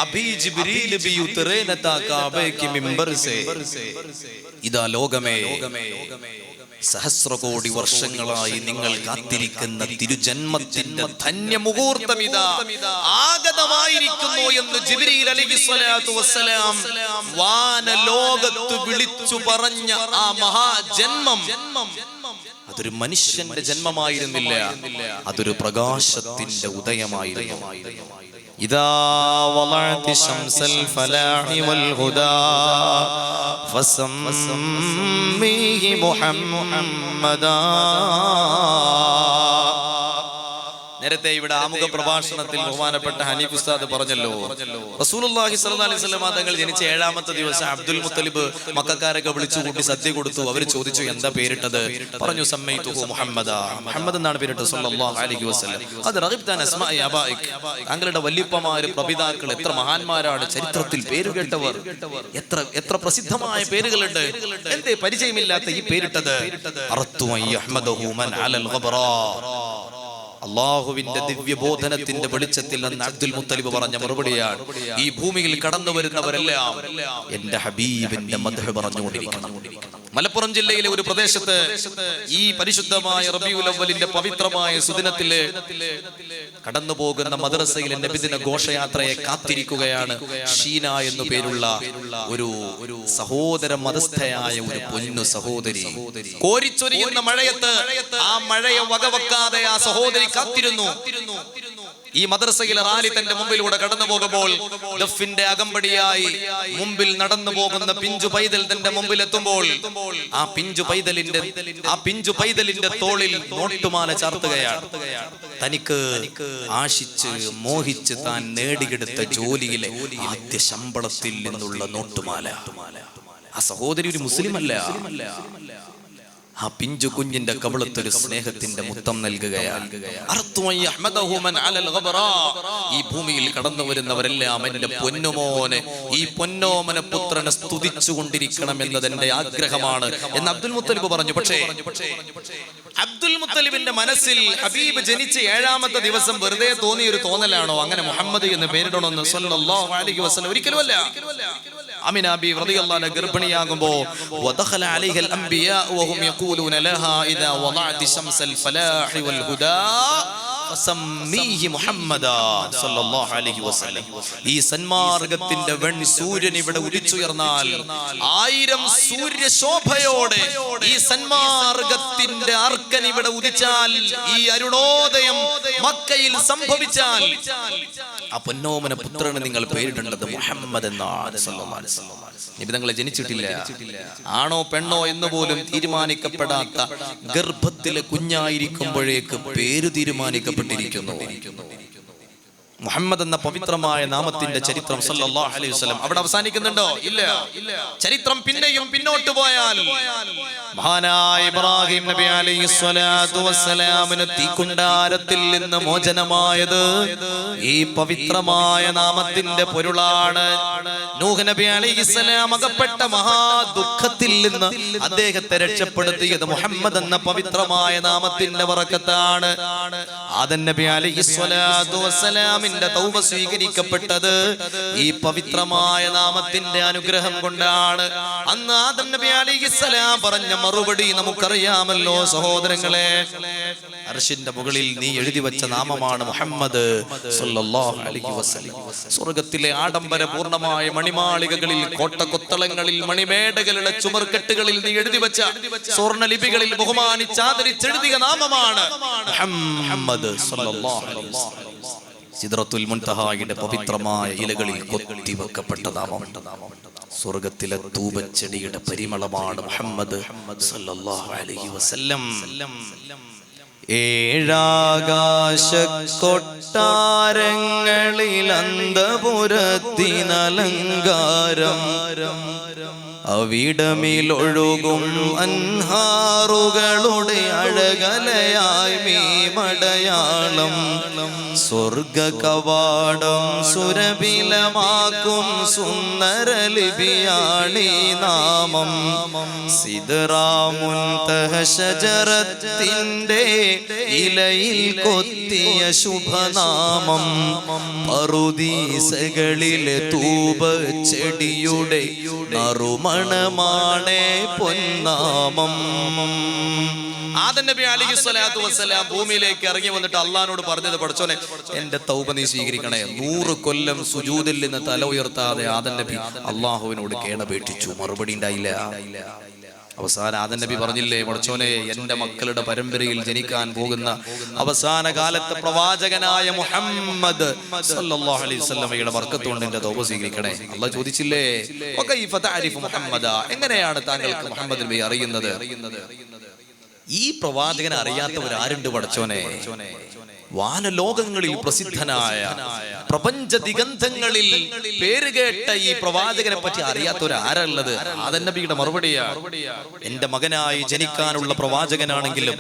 अभी जिब्रील भी उतरे न था काबे की मिंबर से इदा लोगमे സഹസ്രകോടി വർഷങ്ങളായി നിങ്ങൾ കാത്തിരിക്കുന്ന തിരുജന്മത്തിന്റെ ധന്യമുഹൂർത്തം ഇതാ ആഗതമായിരിക്കുന്നു എന്ന് ജിബ്രീൽ അലൈഹിസ്സലാത്തു വസ്സലാം വാനലോകത്ത് വിളിച്ചു പറഞ്ഞ ആ മഹാജന്മം അതൊരു മനുഷ്യന്റെ ജന്മമായിരുന്നില്ല, അതൊരു പ്രകാശത്തിന്റെ ഉദയമായിരുന്നു. إذا وضعت شمس الفلاح والهدى فسميه محمدا. നേരത്തെ ഇവിടെ ആമുഖ പ്രഭാഷണത്തിൽ ബഹുമാനപ്പെട്ട ഹനീഫ് ഉസ്താദ് പറഞ്ഞല്ലോ, റസൂലുള്ളാഹി സ്വല്ലല്ലാഹി അലൈഹി വസല്ലം തങ്ങൾ ജനിച്ച 7ാമത്തെ ദിവസം അബ്ദുൽ മുത്തലിബ് മക്കക്കാരൊക്കെ വിളിച്ചു കൂട്ടി സദ്യ കൊടുത്തു. അവർ ചോദിച്ചു എന്താ പേരിട്ടത്? പറഞ്ഞു സമ്മൈതുഹു മുഹമ്മദ, മുഹമ്മദ് എന്നാണ് പേരിട്ടത് സല്ലല്ലാഹു അലൈഹി വസല്ലം. അത് റഗബ്താൻ അസ്മാഇ അബായിക്, താങ്കളുടെ വല്യപ്പമാര് പ്രപിതാക്കൾ എത്ര മഹാന്മാരാണ്, ചരിത്രത്തിൽ പേരുകേട്ടവർ, എത്ര പ്രസിദ്ധമായ പേരുകളുണ്ട്, എന്തേ പരിചയമില്ലാത്ത ഈ പേരിട്ടത്? അറത്തു അൻ യഹ്മദഹു മൻ അലൽ ഗബ്റാ. അള്ളാഹുവിന്റെ ദിവ്യബോധനത്തിന്റെ വെളിച്ചത്തിൽ നിന്ന് അബ്ദുൽ മുത്തലിബ് പറഞ്ഞ മറുപടിയാണ്, ഈ ഭൂമിയിൽ കടന്നു വരുന്നവരെല്ലാം എന്റെ ഹബീബിന്റെ മദ്ഹ് പറഞ്ഞുകൊണ്ടിരിക്കണം. മലപ്പുറം ജില്ലയിലെ ഒരു പ്രദേശത്ത് ഈ പരിശുദ്ധമായ റബീഉൽ അവ്വലിന്റെ പവിത്രമായ സുദിനത്തില് കടന്നു പോകുന്ന മദ്രസയിലെ നബിദിന ഘോഷയാത്രയെ കാത്തിരിക്കുകയാണ് ഷീന എന്നു പേരുള്ള ഒരു സഹോദര മതസ്ഥയായ ഒരു പൊന്നു സഹോദരി. കോരിച്ചൊരിയുന്ന മഴയത്ത് ആ മഴയെ വകവെക്കാതെ ആ സഹോദരി കാത്തിരുന്നു. ഈ മദ്രസയിലെ റാലി തന്റെ മുമ്പിലൂടെ കടന്നു പോകുമ്പോൾ ദഫിന്റെ അകമ്പടിയായി മുമ്പിൽ നടന്നു പോകുന്ന പിഞ്ചു പൈതൽ തന്റെ മുമ്പിൽ എത്തുമ്പോൾ ആ പിഞ്ചു പൈതലിന്റെ തോളിൽ നോട്ടുമാല ചാർത്തുകയാണ്. തനിക്ക് ആശിച്ച് മോഹിച്ച് താൻ നേടിയെടുത്ത ജോലിയിലെ ആദ്യ ശമ്പളത്തിൽ നിന്നുള്ള നോട്ടുമാല. ആ സഹോദരി ഒരു മുസ്ലിം അല്ല, ആ പിഞ്ചു കുഞ്ഞിന്റെ കവിളത്തൊരു സ്നേഹത്തിന്റെ മുത്തം നൽകുകയാണ്. ഈ ഭൂമിയിൽ കടന്നു വരുന്നവരെല്ലാം എന്റെ പൊന്നുമോനെ, ഈ പൊന്നോമന പുത്രനെ സ്തുതിച്ചുകൊണ്ടിരിക്കണം എന്നത് എന്റെ ആഗ്രഹമാണ് എന്ന് അബ്ദുൽ മുത്തലിബ് പറഞ്ഞു. പക്ഷേ അബ്ദുൽ മുത്തലിബിന്റെ മനസ്സിൽ ഹബീബ് ജനിച്ച 7ാമത്തെ ദിവസം വെറുതെ തോന്നിയ ഒരു തോന്നലാണോ അങ്ങനെ മുഹമ്മദ് എന്ന് പേരിടണമെന്ന് സ്വല്ലല്ലാഹു അലൈഹി വസല്ലം? ഒരിക്കലുമല്ല. ആമിന ബീവി റളിയല്ലാഹു അൻഹ ഗർഭിണിയാകുമ്പോ വദഖല അലൈഹൽ അംബിയാ വഹും യഖൂലൂന ലഹാ ഇദാ വദഅതി ശംസൽ ഫലാഹി വൽ ഹുദാ ഫസമ്മീഹി മുഹമ്മദാ സല്ലല്ലാഹു അലൈഹി വസല്ലം. ഈ സന്മാർഗത്തിന്റെ വെൺ സൂര്യൻ ഇവിടെ ഉദിച്ചുയർന്നാൽ 1000 സൂര്യശോഭയോടെ ഈ സന്മാർഗത്തിന്റെ അർക്കൻ ഇവിടെ ഉദിച്ചാൽ, ഈ അരുണോദയം മക്കയിൽ സംഭവിച്ചാൽ, ആ പൊന്നോമന പുത്രന് നിങ്ങൾ പേരിടേണ്ടത് മുഹമ്മദ് എന്നാണ് സല്ലല്ലാഹു അലൈഹി വസല്ലം. നിബിതങ്ങളെ ജനിച്ചിട്ടില്ല, ആണോ പെണ്ണോ എന്ന് പോലും തീരുമാനിക്കപ്പെടാത്ത ഗർഭത്തിലെ കുഞ്ഞായിരിക്കുമ്പോഴേക്ക് പേര് തീരുമാനിക്കപ്പെട്ടിരിക്കുന്നു. മുഹമ്മദ് എന്ന പവിത്രമായ നാമത്തിന്റെ ചരിത്രം സല്ലല്ലാഹു അലൈഹി വസല്ലം അവിടെ അവസാനിക്കുന്നുണ്ടോ? ഇല്ല. ചരിത്രം പിന്നെയും പിന്നോട്ട് പോയാൽ മഹാനായ ഇബ്രാഹിം നബി അലൈഹി സ്വലാത്തു വസ്സലാമിന് തീക്കുണ്ടാരത്തിൽ നിന്ന് മോചനമായത് ഈ പവിത്രമായ നാമത്തിന്റെ പൊരുളാണ്. നൂഹ് നബി അലൈഹിസ്സലാം അകപ്പെട്ട മഹാദുഃഖത്തിൽ നിന്ന് അദ്ദേഹത്തെ രക്ഷപ്പെടുത്തിയത് മുഹമ്മദ് എന്ന പവിത്രമായ നാമത്തിന്റെ ബറക്കത്താണ്. ആദം നബി അലൈഹിസ്സലാത്തു വസ്സലാമിന്റെ തൗബ സ്വീകരിക്കപ്പെട്ടത് ഈ പവിത്രമായ നാമത്തിന്റെ അനുഗ്രഹം കൊണ്ടാണ്. അന്ന് ആദം നബി അലൈഹിസ്സലാം പറഞ്ഞ മറുപടി നമുക്കറിയാമല്ലോ സഹോദരങ്ങളെ. അർശിന്റെ മുകളിൽ നീ എഴുതി വെച്ച നാമമാണ് മുഹമ്മദ് സല്ലല്ലാഹു അലൈഹി വസല്ലം. സ്വർഗ്ഗത്തിലെ ആഡംബര പൂർണ്ണമായ മണിമാളികകളിൽ, കോട്ടകൊത്തളങ്ങളിൽ, മണിമേടകളുടെ ചുമർക്കെട്ടുകളിൽ നീ എഴുതി വെച്ച സ്വർണ്ണലിപികളിൽ ബഹുമാനിച്ച് ആദരിച്ചെഴുതിയ നാമമാണ് മുഹമ്മദ് സല്ലല്ലാഹു അലൈഹി വസല്ലം. സിദ്റത്തുൽ മുൻതഹായുടെ പവിത്രമായ ഇലകളിൽ കൊത്തിവെക്കപ്പെട്ട നാമം, സ്വർഗത്തിലെ തൂബച്ചെടിയുടെ പരിമളമാണ് മുഹമ്മദ് സല്ലല്ലാഹു അലൈഹി വസല്ലം. ഏഴാകാശ കൊട്ടാരങ്ങളിൽ അന്തപുരത്തിനലങ്കാരം, അവിടമിലൊഴുകും അൻഹാറുകളുടെ അഴകലയായി മീമടയാളം, സ്വർഗ കവാടം സുരഭിലമാക്കും സുന്ദരലിപിയാണീ നാമം. സിദ്റാമുൻതഹ ശജറത്തിന്റെ ഇലയിൽ കൊത്തിയ ശുഭനാമം, പറുദീസകളിലെ തൂബച്ചെടിയുടെ നറുമണമാണേ പൊന്നാമം. ആദം നബി അലൈഹി സ്വലാത്തു വസ്സലാം ഭൂമിയിലേക്ക് ഇറങ്ങി വന്നിട്ട് അള്ളാഹിനോട് പറഞ്ഞത്, പഠിച്ചോനെ എന്റെ തൗബ നീ സ്വീകരിക്കണേ. 100 കൊല്ലം സുജൂദിൽ നിന്ന് തല ഉയർത്താതെ ആദം നബി അള്ളാഹുവിനോട് കേണപേക്ഷിച്ചു. മറുപടി ഉണ്ടായില്ല. അവസാനം ആദം നബി പറഞ്ഞില്ലേ, പഠിച്ചോനെ എന്റെ മക്കളുടെ പരമ്പരയിൽ ജനിക്കാൻ പോകുന്ന അവസാന കാലത്തെ പ്രവാചകനായ മുഹമ്മദ് സല്ലല്ലാഹു അലൈഹി വസല്ലമയുടെ ബർക്കത്തുകൊണ്ട് എന്റെ തൗബ സ്വീകരിക്കണേ. അള്ളാഹ് ചോദിച്ചില്ലേ, വകൈഫ തഅരിഫു മുഹമ്മദ, എങ്ങനെയാണ് താങ്കൾക്ക് മുഹമ്മദ് നബി അറിയുന്നത്? ഈ പ്രവാചകനെ അറിയാത്തവരാരുണ്ട് പഠിച്ചോനെ? വാനലോകങ്ങളിൽ പ്രസിദ്ധനായ, പ്രപഞ്ച ദിഗന്ധങ്ങളിൽ പേരുകേട്ട ഈ പ്രവാചകനെ പറ്റി അറിയാത്തവരാരുള്ളത്? ആദം നബിയുടെ മറുപടിയാണ്, എന്റെ മകനായി ജനിക്കാനുള്ള പ്രവാചകനാണെങ്കിലും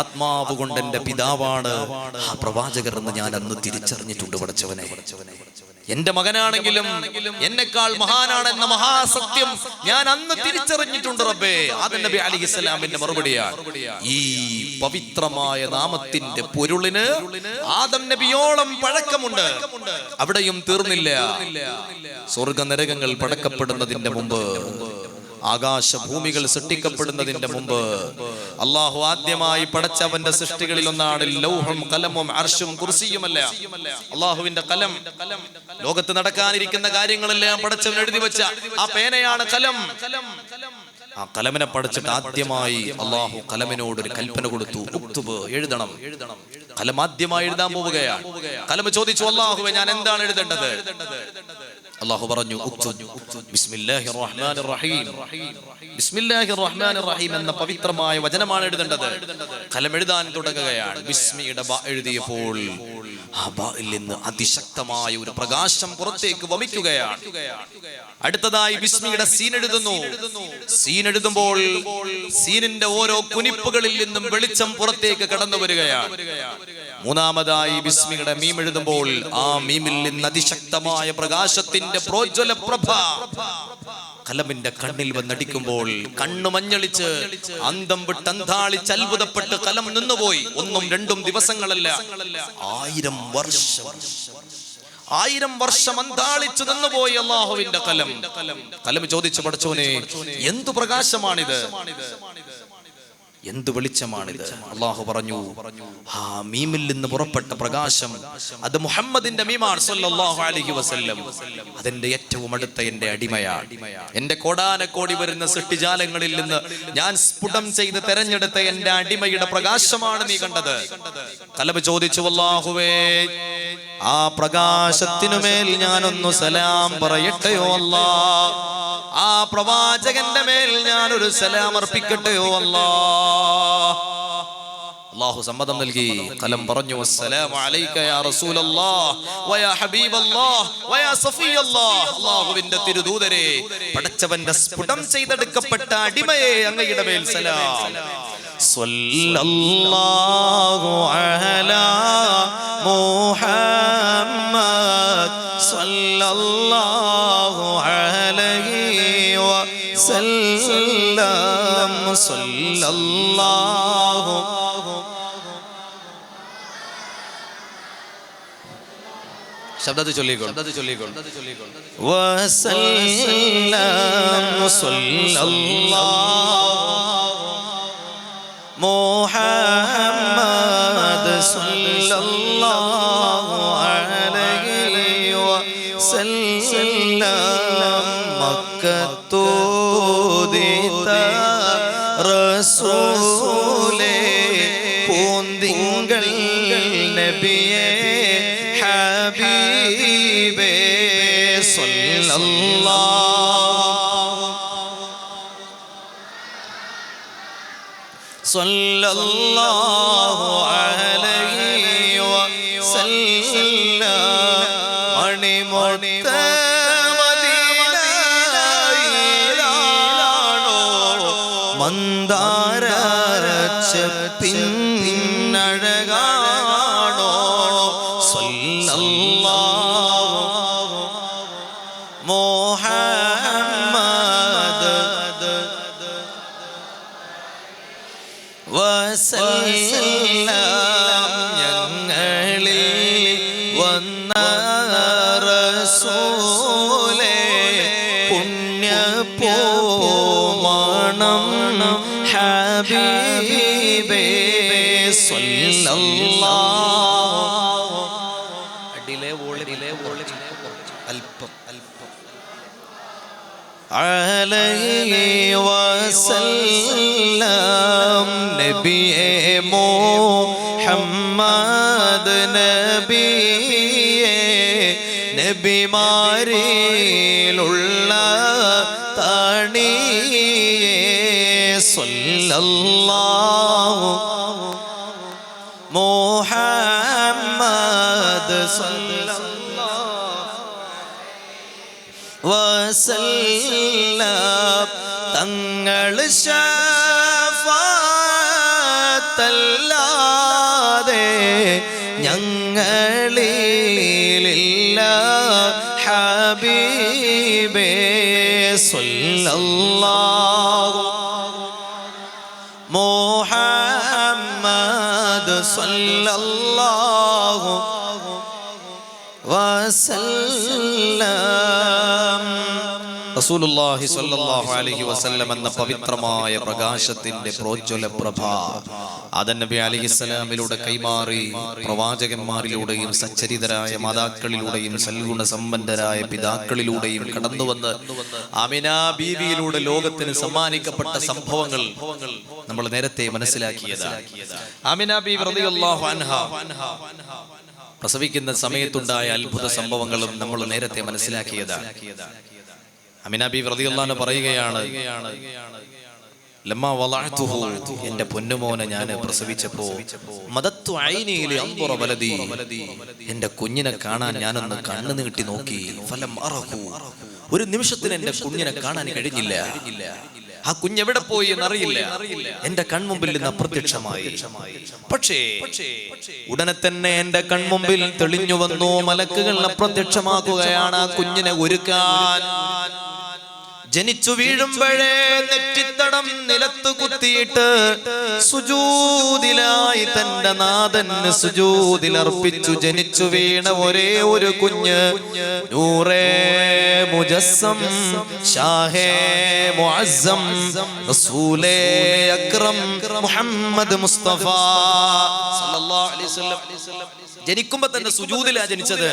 ആത്മാവ് കൊണ്ട് എന്റെ പിതാവാണ് ആ പ്രവാചകർ എന്ന് ഞാൻ അന്ന് തിരിച്ചറിഞ്ഞിട്ടുണ്ട് പഠിച്ചവനെ. എന്റെ മകനാണെങ്കിലും എന്നെക്കാൾ മഹാനാണെന്ന മഹാസത്യം ഞാൻ അന്ന് തിരിച്ചറിഞ്ഞിട്ടുണ്ട് റബ്ബേ. ആദം നബി അലൈഹിസ്സലാമിന്റെ മറുപടിയാണ്. ഈ പവിത്രമായ നാമത്തിന്റെ പൊരുളിന് ആദം നബിയോളം പഴക്കമുണ്ട്. അവിടെയും തീർന്നില്ല. സ്വർഗ നരകങ്ങൾ പടക്കപ്പെടുന്നതിന്റെ മുമ്പ്, ആകാശഭൂമികൾ സൃഷ്ടിക്കപ്പെടുന്നതിന്റെ മുമ്പ് അള്ളാഹു ആദ്യമായി പടച്ചവന്റെ സൃഷ്ടികളിൽ ഒന്നാണ് ലൗഹും ഖലമും അർശും കുർസിയുമല്ല. അള്ളാഹുവിന്റെ കലം, ലോകത്ത് നടക്കാനിരിക്കുന്ന കാര്യങ്ങളെല്ലാം പടച്ചവൻ എഴുതി വെച്ച ആ പേനയാണ് കലം. ആ കലമിനെ പഠിച്ചിട്ട് ആദ്യമായി അള്ളാഹു കലമിനോട് ഒരു കൽപ്പന കൊടുത്തു, ഉക്തുബ്, എഴുതണം. കലം ആദ്യമായി എഴുതാൻ പോവുകയാണ്. കലം ചോദിച്ചു, അള്ളാഹുവേ ഞാൻ എന്താണ് എഴുതേണ്ടത്? അള്ളാഹു പറഞ്ഞു, ബിസ്മില്ലാഹിർ റഹ്മാനിർ റഹീം. ബിസ്മില്ലാഹിർ റഹ്മാനിർ റഹീം എന്ന പവിത്രമായ വചനമാണ് എഴുതേണ്ടത്. കലം എഴുതാൻ തുടങ്ങുകയാണ്. ബിസ്മിയുടെ ബ എഴുതിയപ്പോൾ ആ ബയിൽ നിന്ന് അതിശക്തമായ ഒരു പ്രകാശം പുറത്തേക്ക് വമിക്കുകയാണ്. അടുത്തതായി ബിസ്മിയുടെ സീൻ എഴുതുന്നു. സീൻ എഴുതുമ്പോൾ സീനിന്റെ ഓരോ കുനിപ്പുകളിൽ നിന്നും വെളിച്ചം പുറത്തേക്ക് കടന്നു വരികയാണ്. മൂന്നാമതായി ബിസ്മിയുടെ മീം എഴുതുമ്പോൾ ആ മീമിൽ നിന്ന് അതിശക്തമായ പ്രകാശത്തിന്റെ പ്രോജ്വല പ്രഭ കലമിന്റെ കണ്ണിൽ വന്നടിക്കുമ്പോൾ കണ്ണു മഞ്ഞളിച്ച് അന്തം വിട്ട് അന്താളിച്ച് അത്ഭുതപ്പെട്ട് കലം നിന്നുപോയി. 1 2 ദിവസങ്ങളല്ല, 1000 വർഷം. 1000 വർഷം അന്താളിച്ചു നിന്നുപോയി അല്ലാഹുവിന്റെ കലം ചോദിച്ചു, പടച്ചോനെ എന്തു പ്രകാശമാണിത്, എന്ത് വെളിച്ചമാണിത്? അള്ളാഹു പറഞ്ഞു, ആ മീമിൽ നിന്ന് പുറപ്പെട്ട പ്രകാശം അത് മുഹമ്മദിന്റെ മീമാണ് സല്ലല്ലാഹു അലൈഹി വസല്ലം. അതിന്റെ ഏറ്റവും അടുത്ത എന്റെ അടിമയാണ്. എന്റെ കോടാനക്കോടി വരുന്ന സൃഷ്ടിജാലങ്ങളിൽ നിന്ന് ഞാൻ സ്ഫുടം ചെയ്ത് തെരഞ്ഞെടുത്ത എന്റെ അടിമയുടെ പ്രകാശമാണ് നീ കണ്ടത്. കലബ് ചോദിച്ചു, അല്ലാഹുവേ ആ പ്രകാശത്തിനുമേൽ ഞാനൊന്നു സലാം പറയട്ടെയോ അല്ലാ, ആ പ്രവാചകന്റെ മേൽ ഞാനൊരു സലാം അർപ്പിക്കട്ടെയോ അല്ലാ. അല്ലാഹു സമ്മതം നൽകി. കലം പറഞ്ഞു, അസ്സലാമു അലൈക യാ റസൂലല്ലാഹ് വയാ ഹബീബല്ലാഹ് വയാ സഫിയല്ലാഹ്. അല്ലാഹുവിന്റെ തിരുദൂതരെ, പടച്ചവന്റെ സ്ഫുടം ചെയ്തെടുക്കപ്പെട്ട അടിമയെ, അങ്ങയുടെ മേൽ സലാം. സ്വല്ലല്ലാഹു അലാ മുഹമ്മദ് സ്വല്ലല്ലാഹു അലൈഹി വസല്ലം സ്വല്ലല്ലാഹു. ശബ്ദത്തിൽ ചൊല്ലിക്കോൾ. വസല്ലം സ്വല്ലല്ലാഹു മുഹമ്മദ് സ്വല്ലല്ലാഹു അലൈഹി വസല്ലം. മക്കത്തോദിത റസൂലേ പൂന്തിങ്കൾ നബിയേ ഹബീബേ സ്വല്ലല്ലാഹു അലൈഹി വസല്ലം. മണിമൊത്ത മദീനയിലാണോ മന്ദാരച്ചപ്പിന്നഴകാണോ സ്വല്ലല്ലാഹു മുഹമ്മദ് വസല്ലം. ഞങ്ങളിൽ വന്ന റസൂലേ പുണ്യപൂമണം ഹബീബേ സ്വല്ലല്ലാഹു. അടിയിലെ അല്പം അലൈഹി വസല്ലം. നബിയേ മുഹമ്മദ് നബിയേ നബിമാരിലുള്ള തണിയേ സ്വല്ലല്ലാഹു മുഹമ്മദ് സ്വല്ലല്ലാഹു വസല്ലം. തങ്ങൾ ശഫാഅത്തല്ലാതെ ഞങ്ങളിലില്ല ഹബീബേ സ്വല്ലല്ലാഹു മുഹമ്മദ് സ്വല്ലല്ലാഹു വസല്ലം. റസൂലുള്ളാഹി സ്വല്ലല്ലാഹു അലൈഹി വസല്ലം എന്ന പവിത്രമായ പ്രകാശത്തിന്റെ പ്രോജ്വല പ്രഭ ആദം നബി അലൈഹിസ്സലാമിലൂടെ കൈമാറി പ്രവാചകന്മാരിലൂടെയും സച്ചരിതരായ മാതാക്കളിലൂടെയും സൽഗുണ സമ്പന്നരായ പിതാക്കളിലൂടെയും കടന്നുവന്ന് ആമിന ബീവിയിലൂടെ ലോകത്തിന് സമ്മാനിക്കപ്പെട്ട സംഭവങ്ങൾ നമ്മൾ നേരത്തെ മനസ്സിലാക്കിയതാണ്. ആമിന ബീവി റളിയല്ലാഹു അൻഹാ പ്രസവിക്കുന്ന സമയത്തുണ്ടായ അത്ഭുത സംഭവങ്ങളും നമ്മൾ നേരത്തെ മനസ്സിലാക്കിയതാണ്. ആമിന ബീവി റളിയല്ലാഹു അൻഹ പറയുകയാണ്, ലമ്മാ വളഅതുഹു, എന്റെ പൊന്നുമോനെ ഞാൻ പ്രസവിച്ചപ്പോ മദത്തു ഐനി ലിഅൻദുറ വലദി, എന്റെ കുഞ്ഞിനെ കാണാൻ ഞാനൊന്ന് കണ്ണു നീട്ടി നോക്കി. ഫലം അറഹു, ഒരു നിമിഷത്തിന് എന്റെ കുഞ്ഞിനെ കാണാൻ കഴിഞ്ഞില്ല. ആ കുഞ്ഞെവിടെ പോയി എന്നറിയില്ല. എന്റെ കൺമുമ്പിൽ നിന്ന് അപ്രത്യക്ഷമായി. പക്ഷേ ഉടനെ തന്നെ എന്റെ കൺമുമ്പിൽ തെളിഞ്ഞു വന്നു. മലക്കുകൾ അപ്രത്യക്ഷമാക്കുകയാണ് ആ കുഞ്ഞിനെ ഒരുക്കാൻ. ജനിച്ചു വീഴുമ്പോഴേ നെറ്റിത്തടം നിലത്തു കുത്തിയിട്ട് സുജൂദിലായി തന്റെ നാഥന് സുജൂദിൽ അർപ്പിച്ചു ജനിച്ചു വീണ ഒരേ ഒരു കുഞ്ഞ് നൂറേ മുജസ്സം ഷാഹേ മുഅസ്സം റസൂലേ അക്രം മുഹമ്മദ് മുസ്തഫ സല്ലല്ലാഹു അലൈഹി വസല്ലം ജനിക്കുമ്പോ തന്നെ സുജൂദിലാ ജനിച്ചത്.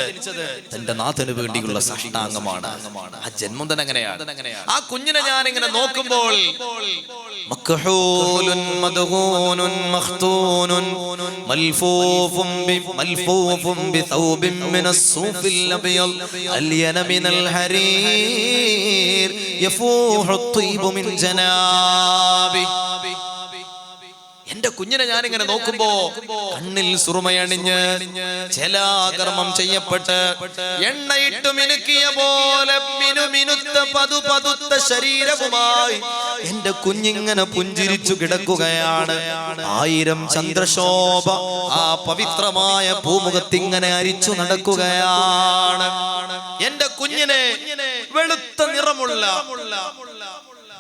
തന്റെ നാഥന് വേണ്ടിയുള്ള സാഷ്ടാംഗമാണ്. ആ ജന്മം തന്നെ അങ്ങനെയാണ്. ആ കുഞ്ഞിനെ ഞാൻ ഇങ്ങനെ നോക്കുമ്പോൾ മക്ഹൂലുൻ മദ്ഹൂനുൻ മഖ്തൂനുൻ മൽഫൂഫുൻ ബിതൗബിൻ മിനസ് സൂഫിൽ അബിയൽ അൽയന മിനൽ ഹരീർ യഫൂഹു അത്ത്വീബു മിൻ ജനാബി. എന്റെ കുഞ്ഞിനെ ഞാനിങ്ങനെ നോക്കുമ്പോ കണ്ണിൽ സുറുമയണിഞ്ഞ് ജലാകർമ്മം ചെയ്യപ്പെട്ട് എണ്ണയിട്ട് മിനുക്കിയ പോലെ മിനുമിനുത്ത പതുപതുത്ത ശരീരവുമായി എന്റെ കുഞ്ഞിങ്ങനെ പുഞ്ചിരിച്ചു കിടക്കുകയാണ്. 1000 ചന്ദ്രശോഭ ആ പവിത്രമായ പൂമുഖത്തിങ്ങനെ അരിച്ചു നടക്കുകയാണ്. എന്റെ കുഞ്ഞിനെ വെളുത്ത നിറമുള്ള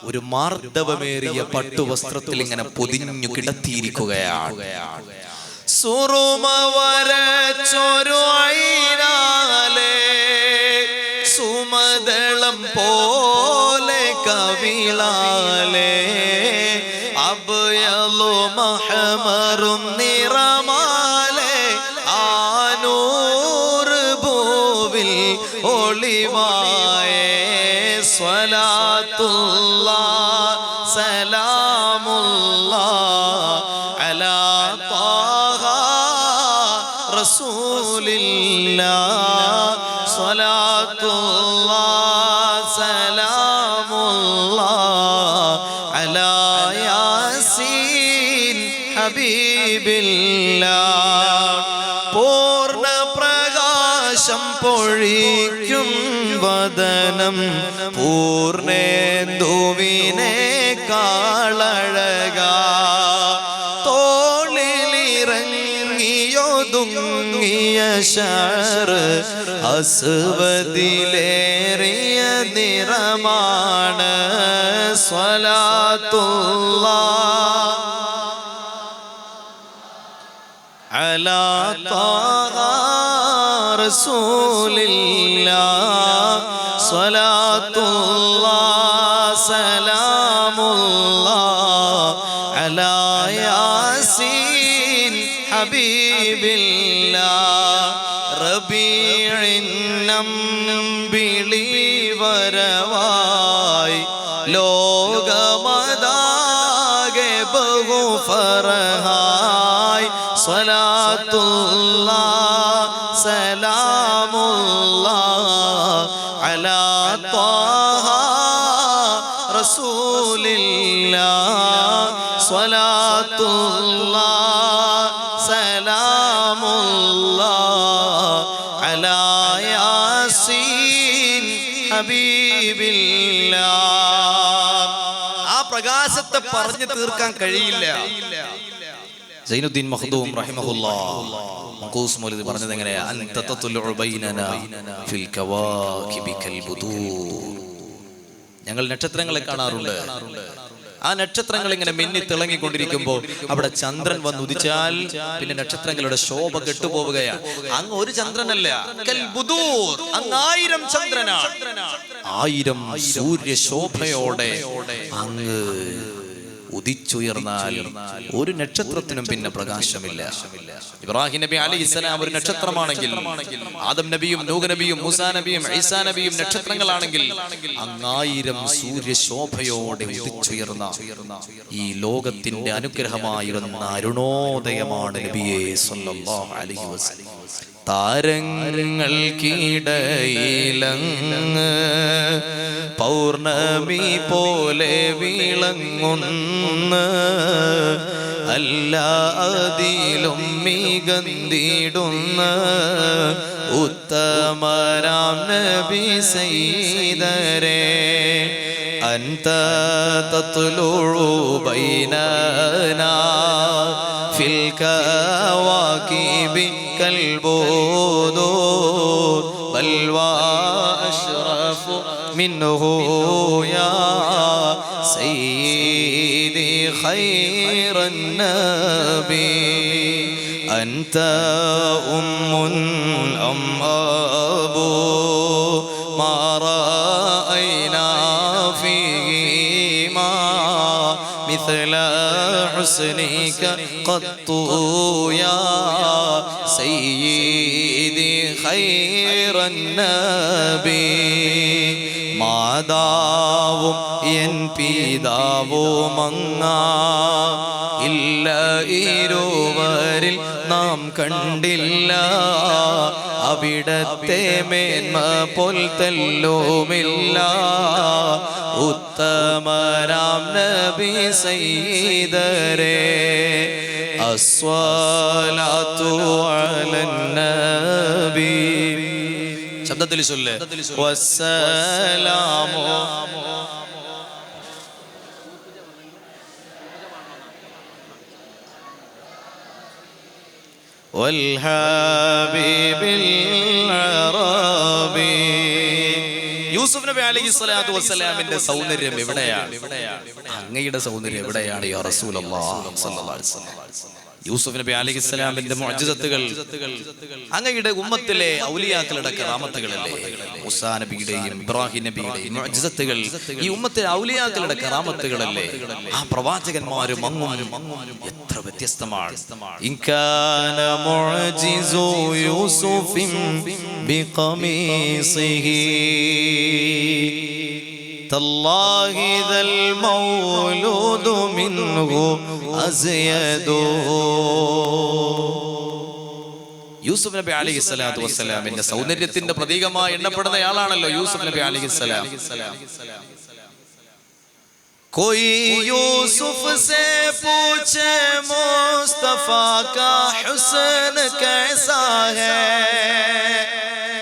ഒരു മാർദ്ദവമേറിയ പട്ടുവസ്ത്രത്തിൽ ഇങ്ങനെ പൊതിഞ്ഞു കിടത്തിയിരിക്കുകയാണ്. സുറുമ വരച്ചൊരു ഐനാലെ സുമദളം പോലെ കവിളാലെ അബ്യളു മഹമറും നിറമാലെ ആനൂർ ഭൂവിൽ ഒളിവായേ സ്വലാത്തുല്ലാഹ് സലാമുല്ലാഹ് അലാ ത്വാഹ റസൂലില്ലാഹ് സ്വലാത്തുല്ലാഹ് സലാമുല്ലാഹ് അലാ യാസീൻ ഹബീബില്ലാഹ്. പൂർണ്ണ പ്രകാശം പൊഴിക്കും വദനം പൂർണേന്ദുവിനെ കാളഴക തോളിലിറങ്ങിയൊതുങ്ങിയ ശർ അസ്വദിലേറിയ നിറമാണ് സ്വലാത്തുല്ലാഹ് അലാ ത്വാഹ റസൂലില്ലാഹ് സ്വലാത്തുല്ലാഹ് സലാമുല്ലാഹ് അലാ യാസീൻ ഹബീബില്ലാഹ്. റബീഇൻ നംബിളി വരവായി ലോകമതാകെ ബഹുഫറഹായി സ്വലാത്തുല്ലാഹ് സലാമുല്ലാഹ് അലാ ത്വാഹ റസൂലില്ലാഹ് സ്വലാത്തുല്ലാഹ് സലാമുല്ലാഹ് അലാ യാസീൻ ഹബീബില്ലാഹ്. ആ പ്രകാശത്തെ പറഞ്ഞു തീർക്കാൻ കഴിയില്ല. സൈനുദ്ദീൻ മഖ്ദൂം റഹിമഹുല്ലാഹ് മഖൂസ് മൗലവി പറഞ്ഞത് എങ്ങനെയാ? അൻത തത്ലുഉ ബൈനനാ ഫിൽ കവാകിബി കൽ ബുദൂർ. ഞങ്ങൾ നക്ഷത്രങ്ങളെ കാണാറുണ്ട്. ആ നക്ഷത്രങ്ങൾ ഇങ്ങനെ മിന്നി തിളങ്ങിക്കൊണ്ടിരിക്കുമ്പോൾ അവിടെ ചന്ദ്രൻ വന്ന് ഉദിച്ചാൽ പിന്നെ നക്ഷത്രങ്ങളുടെ ശോഭ കെട്ടുപോവുകയാണ്. അങ്ങ് ഒരു ചന്ദ്രനല്ല, കൽ ബുദൂർ, അങ്ങ് 1000 ചന്ദ്രനാണ്. 1000 സൂര്യശോഭയോടെ അങ്ങ് ഉദിച്ചുയർന്നാൽ ഒരു നക്ഷത്രത്തിനും പിന്നെ പ്രകാശമില്ല. ഇബ്രാഹിം നബി അലൈഹിസ്സലാം ഒരു നക്ഷത്രമാണെങ്കിൽ, ആദം നബിയും നൂഹ് നബിയും മൂസാ നബിയും ഈസാ നബിയും നക്ഷത്രങ്ങളാണെങ്കിൽ, 1000 സൂര്യശോഭയോടെ ഉദിച്ചുയർന്ന ഈ ലോകത്തിന്റെ അനുഗ്രഹമായിരുന്ന അരുണോദയമാണ് നബിയെ സ്വല്ലല്ലാഹു അലൈഹി വസല്ലം. താരങ്ങൾക്കിടയിലങ്ങ് പൗർണമി പോലെ വിളങ്ങുന്ന അല്ലാതിലും മികന്തിടുന്ന ഉത്തമരാം നബി സയ്യിദരേ അൻത തത്ലുഉ ബൈനനാ ഫിൽ കവാകിബി കൽ ബുദൂർ ബൽ വാ അഷ്റഫു മിൻഹു യാ സയ്യിദി ഖൈറൻ നബി. أنت أم أم أبو ما رأينا فيهما مثل حسنك قط يا سيدي خير النبي മാതാവും എൻ പിതാവുമങ്ങ ഇല്ല ഇരുവരിൽ നാം കണ്ടില്ല അവിടത്തെ മേന്മ പോൽ തെല്ലുമില്ല ഉത്തമരാം നബി സയ്യിദരേ അസ്സലാത്തു അലൻ നബി ശബ്ദത്തിൽ ചൊല്ല് വസ്സലാമു വൽഹബീബിൽ അറബി യൂസുഫ് നബി അലൈഹിസ്സലാത്തു വസ്സലാമിന്റെ സൗന്ദര്യം എവിടെയാണ്? അങ്ങയുടെ സൗന്ദര്യം എവിടെയാണ് യാ റസൂലല്ലാഹ് സ്വല്ലല്ലാഹു അലൈഹി വസല്ലം? യൂസുഫ് നബി അലൈഹിസ്സലാമിന്റെ മുഅ്ജിസത്തുകൾ അങ്ങയുടെ ഉമ്മത്തിലെ ഔലിയാക്കളുടെ കറാമത്തുകളല്ലേ? മൂസാ നബിയുടെയും ഇബ്രാഹിം നബിയുടെയും മുഅ്ജിസത്തുകൾ ഈ ഉമ്മത്തിലെ ഔലിയാക്കളുടെ കറാമത്തുകളല്ലേ? ആ പ്രവാചകന്മാരും അങ്ങും എത്ര വ്യത്യസ്തമാണ്. ഇൻകാന മുഅ്ജിസു യൂസുഫിൻ ബിഖമീസിഹി തല്ലാഹി ദൽ മൗലൂദു മിൻഹു അസ്യദു. യൂസുഫ് നബി അലൈഹിസ്സലാത്തു വസ്സലാമിന്റെ സൗന്ദര്യത്തിന്റെ പ്രതീകമായി എണ്ണപ്പെടുന്നയാളാണല്ലോ യൂസുഫ് നബി അലൈഹിസ്സലാം. कोई यूसुफ से पूछे मुस्तफा का हुस्न कैसा है.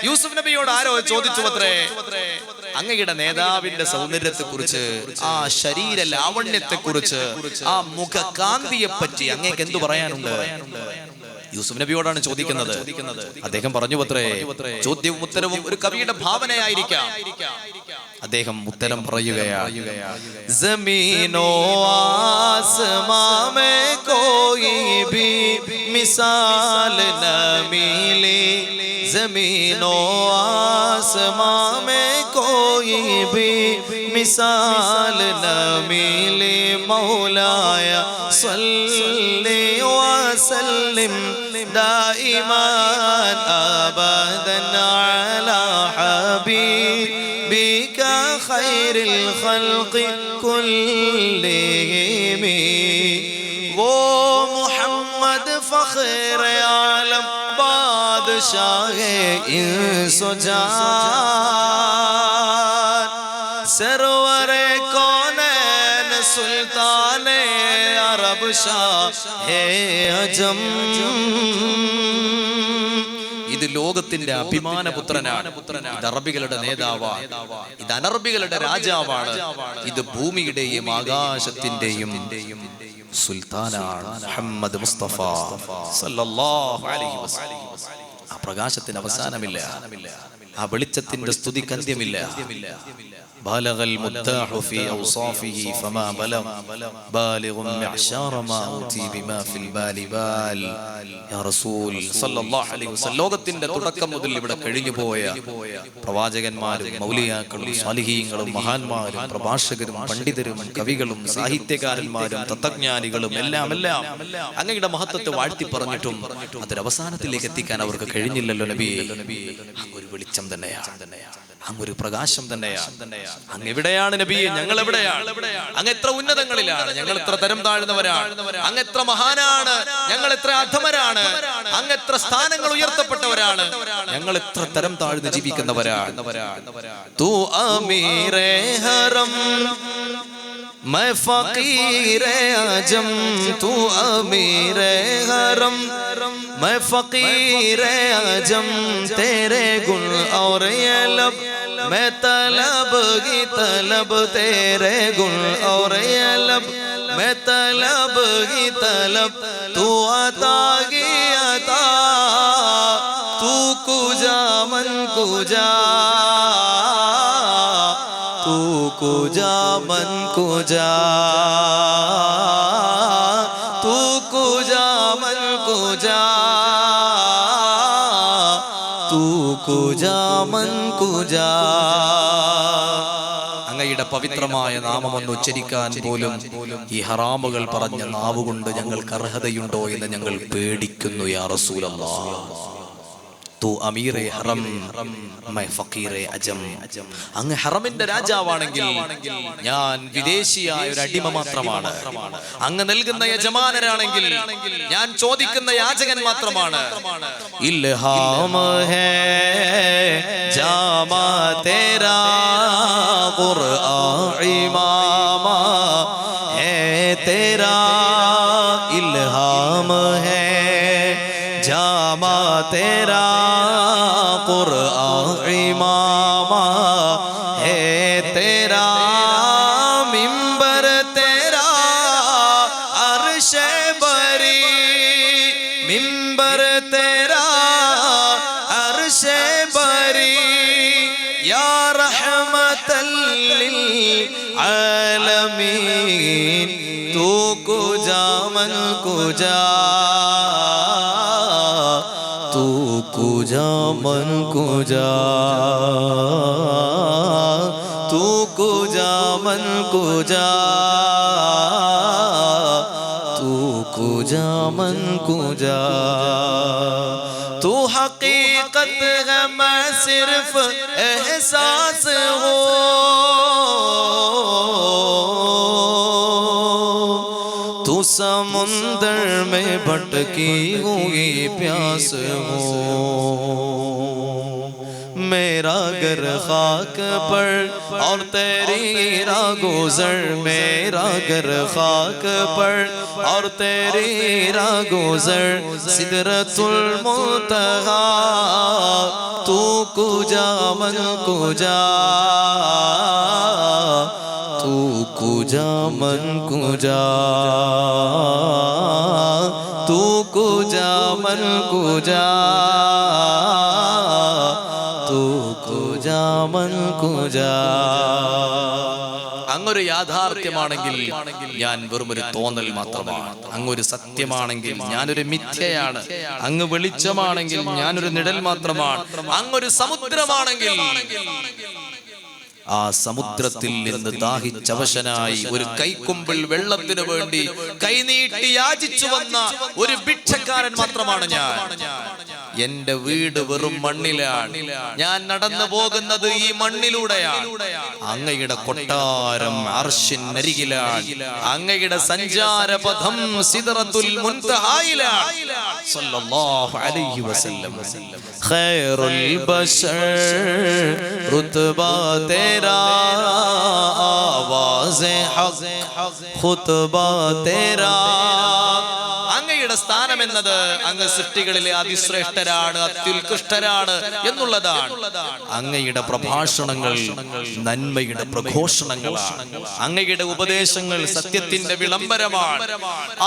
യൂസുഫ് നബിയോട് ആരോ ചോദിച്ചു അത്രേ അങ്ങയുടെ നേതാവിന്റെ സൗന്ദര്യത്തെ കുറിച്ച്, ആ ശരീര ലാവണ്യത്തെ കുറിച്ച്, ആ മുഖകാന്തിയെ പറ്റി അങ്ങേക്ക് എന്തു പറയാനുണ്ട്? യൂസുഫ് നബിയോടാണ് ചോദിക്കുന്നത്. അദ്ദേഹം പറഞ്ഞു അത്രേ, ചോദ്യവും ഉത്തരവും ഒരു കവിയുടെ ഭാവനയായിരിക്കാം. അദ്ദേഹം ഉത്തരം പറയുകയാണ്, ജമീനോ ആസ്മാ മേ കോയി ഭി മിസാൽ ന മിലി, ജമീനോ ആസ്മാ മേ കോയി ഭി മിസാൽ ന മിലി, മൗലായ സല്ലി വസല്ലിം ദായിമാൻ അബദൻ അലാ ഹബീബിക ഖൈറിൽ ഖൽഖി കുല്ലിഹിം. वो मोहम्मद फख्र आलम बादशाह इंसो जान, सरवर कौनैन सुल्तान अरब शाह अजम. ഇത് ലോകത്തിന്റെ അഭിമാനപുത്രനാണ്. ഇത് അറബികളുടെ നേതാവാണ്. ഇത് അനറബികളുടെ രാജാവാണ്. ഇത് ഭൂമിയുടെയും ആകാശത്തിന്റെയും സുൽത്താനാണ് മുഹമ്മദ് മുസ്തഫ സല്ലല്ലാഹു അലൈഹി വസല്ലം. ആ പ്രകാശത്തിന് അവസാനമില്ല, ആ വെളിച്ചത്തിന്റെ സ്തുതിക്ക് അന്ത്യമില്ല. ബാലഗൽ മുദ്ദാഹു ഫീ ഔസാഫിഹി ഫമാ ബലഗ ബാലിഗുൻ മിഅ്ശാറ മാ ഊതി ബിമാ ഫിൽ ബാലി ബാൽ. യാ റസൂൽ സല്ലല്ലാഹു അലൈഹി വസല്ലം, ലോകത്തിന്റെ തുടക്കം മുതൽ ഇവിടെ കഴിഞ്ഞുപോയ പ്രവാചകന്മാരും മൗലിയാക്കളും സാലിഹീങ്ങളും മഹാന്മാരും പ്രഭാഷകരും പണ്ഡിതരും കവികളും സാഹിത്യകാരന്മാരും തത്വജ്ഞാനികളും എല്ലാം അങ്ങയുടെ മഹത്വത്തെ വാഴ്ത്തി പറഞ്ഞിട്ടും അതൊരവസാനത്തിലേക്ക് എത്തിക്കാൻ അവർക്ക് കഴിഞ്ഞില്ലല്ലോ നബിയേ. അങ്ങൊരു വെളിച്ചം തന്നെയാണ്, അങ്ങൊരു പ്രകാശം തന്നെയാണ്. അങ്ങ് എവിടെയാണ് നബിയെ? ഞങ്ങൾ എവിടെയാണ്? അങ്ങ് എത്ര ഉന്നതങ്ങളിലാണ്, ഞങ്ങൾ എത്ര തരം താഴ്ന്നവരാണ്. അങ്ങ് എത്ര മഹാനാണ്, ഞങ്ങൾ എത്ര അധമരാണ്. അങ്ങ് എത്ര സ്ഥാനങ്ങൾ ഉയർത്തപ്പെട്ടവരാണ്, ഞങ്ങൾ എത്ര തരം താഴ്ന്ന് ജീവിക്കുന്നവരാണ്. തൂ അമീറേ ഹറം मैं फकीर आजम, तू अमीर हरम मैं फकीर आजम, तेरे गुण और ये लब मैं तलब की तलब, तेरे गुण और ये लब मैं तलब की तलब. तू अता की अता, तू कुजा मन कुजा, तू कुजा मन कुजा, तू कुजा मन കുജാ തൂ കുജാ മൻ കുജാ. അങ്ങയുടെ പവിത്രമായ നാമമൊന്ന് ഉച്ചരിക്കാൻ പോലും ഈ ഹറാമുകൾ പറഞ്ഞ നാവുകൊണ്ട് ഞങ്ങൾക്ക് അർഹതയുണ്ടോ എന്ന് ഞങ്ങൾ പേടിക്കുന്നു യാ റസൂലല്ലാഹ്. തൂ അമീറെ ഹറം മൈ ഫഖീറെ അജം. അങ്ങ് ഹറമിന്റെ രാജാവാണെങ്കിൽ ഞാൻ വിദേശിയായ ഒരു അടിമ മാത്രമാണ്. അങ്ങ് നൽകുന്ന യജമാനരാണെങ്കിൽ ഞാൻ ചോദിക്കുന്ന യാചകൻ മാത്രമാണ്. ഇൽഹാം ഹേ ജാമാ തേരാ ഖുർആൻ ഇമാമ ഹേ തേരാ. ഇൽഹാം ഹേ जामा तेरा कुरआन इमामा है तेरा. मिंबर तेरा अर्श बरी. मिंबर तेरा अर्श बरी. या रहमतल लिल आलमीन तू कुजा मन कुजा तू कुजा मन कुजा तू कुजा मन कुजा तू कुजा मन कुजा. तू हकीकत है मैं सिर्फ एहसास हो. तू समुंदर में भटकी हुई प्यास हो. मेरा घर खाक पर और तेरी रागुज़र. मेरा घर खाक पर और तेरी रागुज़र. सिदरतुल मुंतहा तू कुजा मन कुजा तू कुजा मन कुजा तू कुजा मन कुजा तू कुजा मन कुजा. അങ്ങൊരു യാഥാർത്ഥ്യമാണെങ്കിൽ ഞാൻ വെറുമൊരു തോന്നൽ മാത്രമാണ്. അങ്ങൊരു സത്യമാണെങ്കിൽ ഞാനൊരു മിഥ്യയാണ്. അങ്ങ് വെളിച്ചമാണെങ്കിൽ ഞാനൊരു നിഴൽ മാത്രമാണ്. അങ്ങൊരു സമുദ്രമാണെങ്കിൽ ആ സമുദ്രത്തിൽ നിന്ന് ദാഹിച്ചവശനായി ഒരു കൈക്കുമ്പിൾ വെള്ളത്തിനു വേണ്ടി കൈനീട്ടി യാചിച്ചു വന്ന ഒരു ഭിക്ഷക്കാരൻ മാത്രമാണ് ഞാൻ. എന്റെ വീട് വെറും മണ്ണിലാണ്. ഞാൻ നടന്നു പോകുന്നത് ഈ മണ്ണിലൂടെയാണ്. അങ്ങയുടെ കൊട്ടാരം അർശിനരികിലാണ്. അങ്ങയുടെ സഞ്ചാരപഥം സിദ്റത്തുൽ മുൻതഹായിലാണ്. സല്ലല്ലാഹു അലൈഹി വസല്ലം. ഖൈറുൽ ബശർ റുത്ബാ തേരാ ആവാസെ ഹഖ് ഖുത്ബാ തേരാ. അങ്ങയുടെ സ്ഥാനം എന്നത് അങ്ങ് സൃഷ്ടികളിലെ അതിശ്രേഷ്ഠരാണ്, അത്യുത്കൃഷ്ടരാണ് എന്നുള്ളതാണ്. അങ്ങയുടെ പ്രഭാഷണങ്ങൾ നന്മയുടെ പ്രഘോഷണങ്ങളാണ്. അങ്ങയുടെ ഉപദേശങ്ങൾ സത്യത്തിന്റെ വിളംബരമാണ്.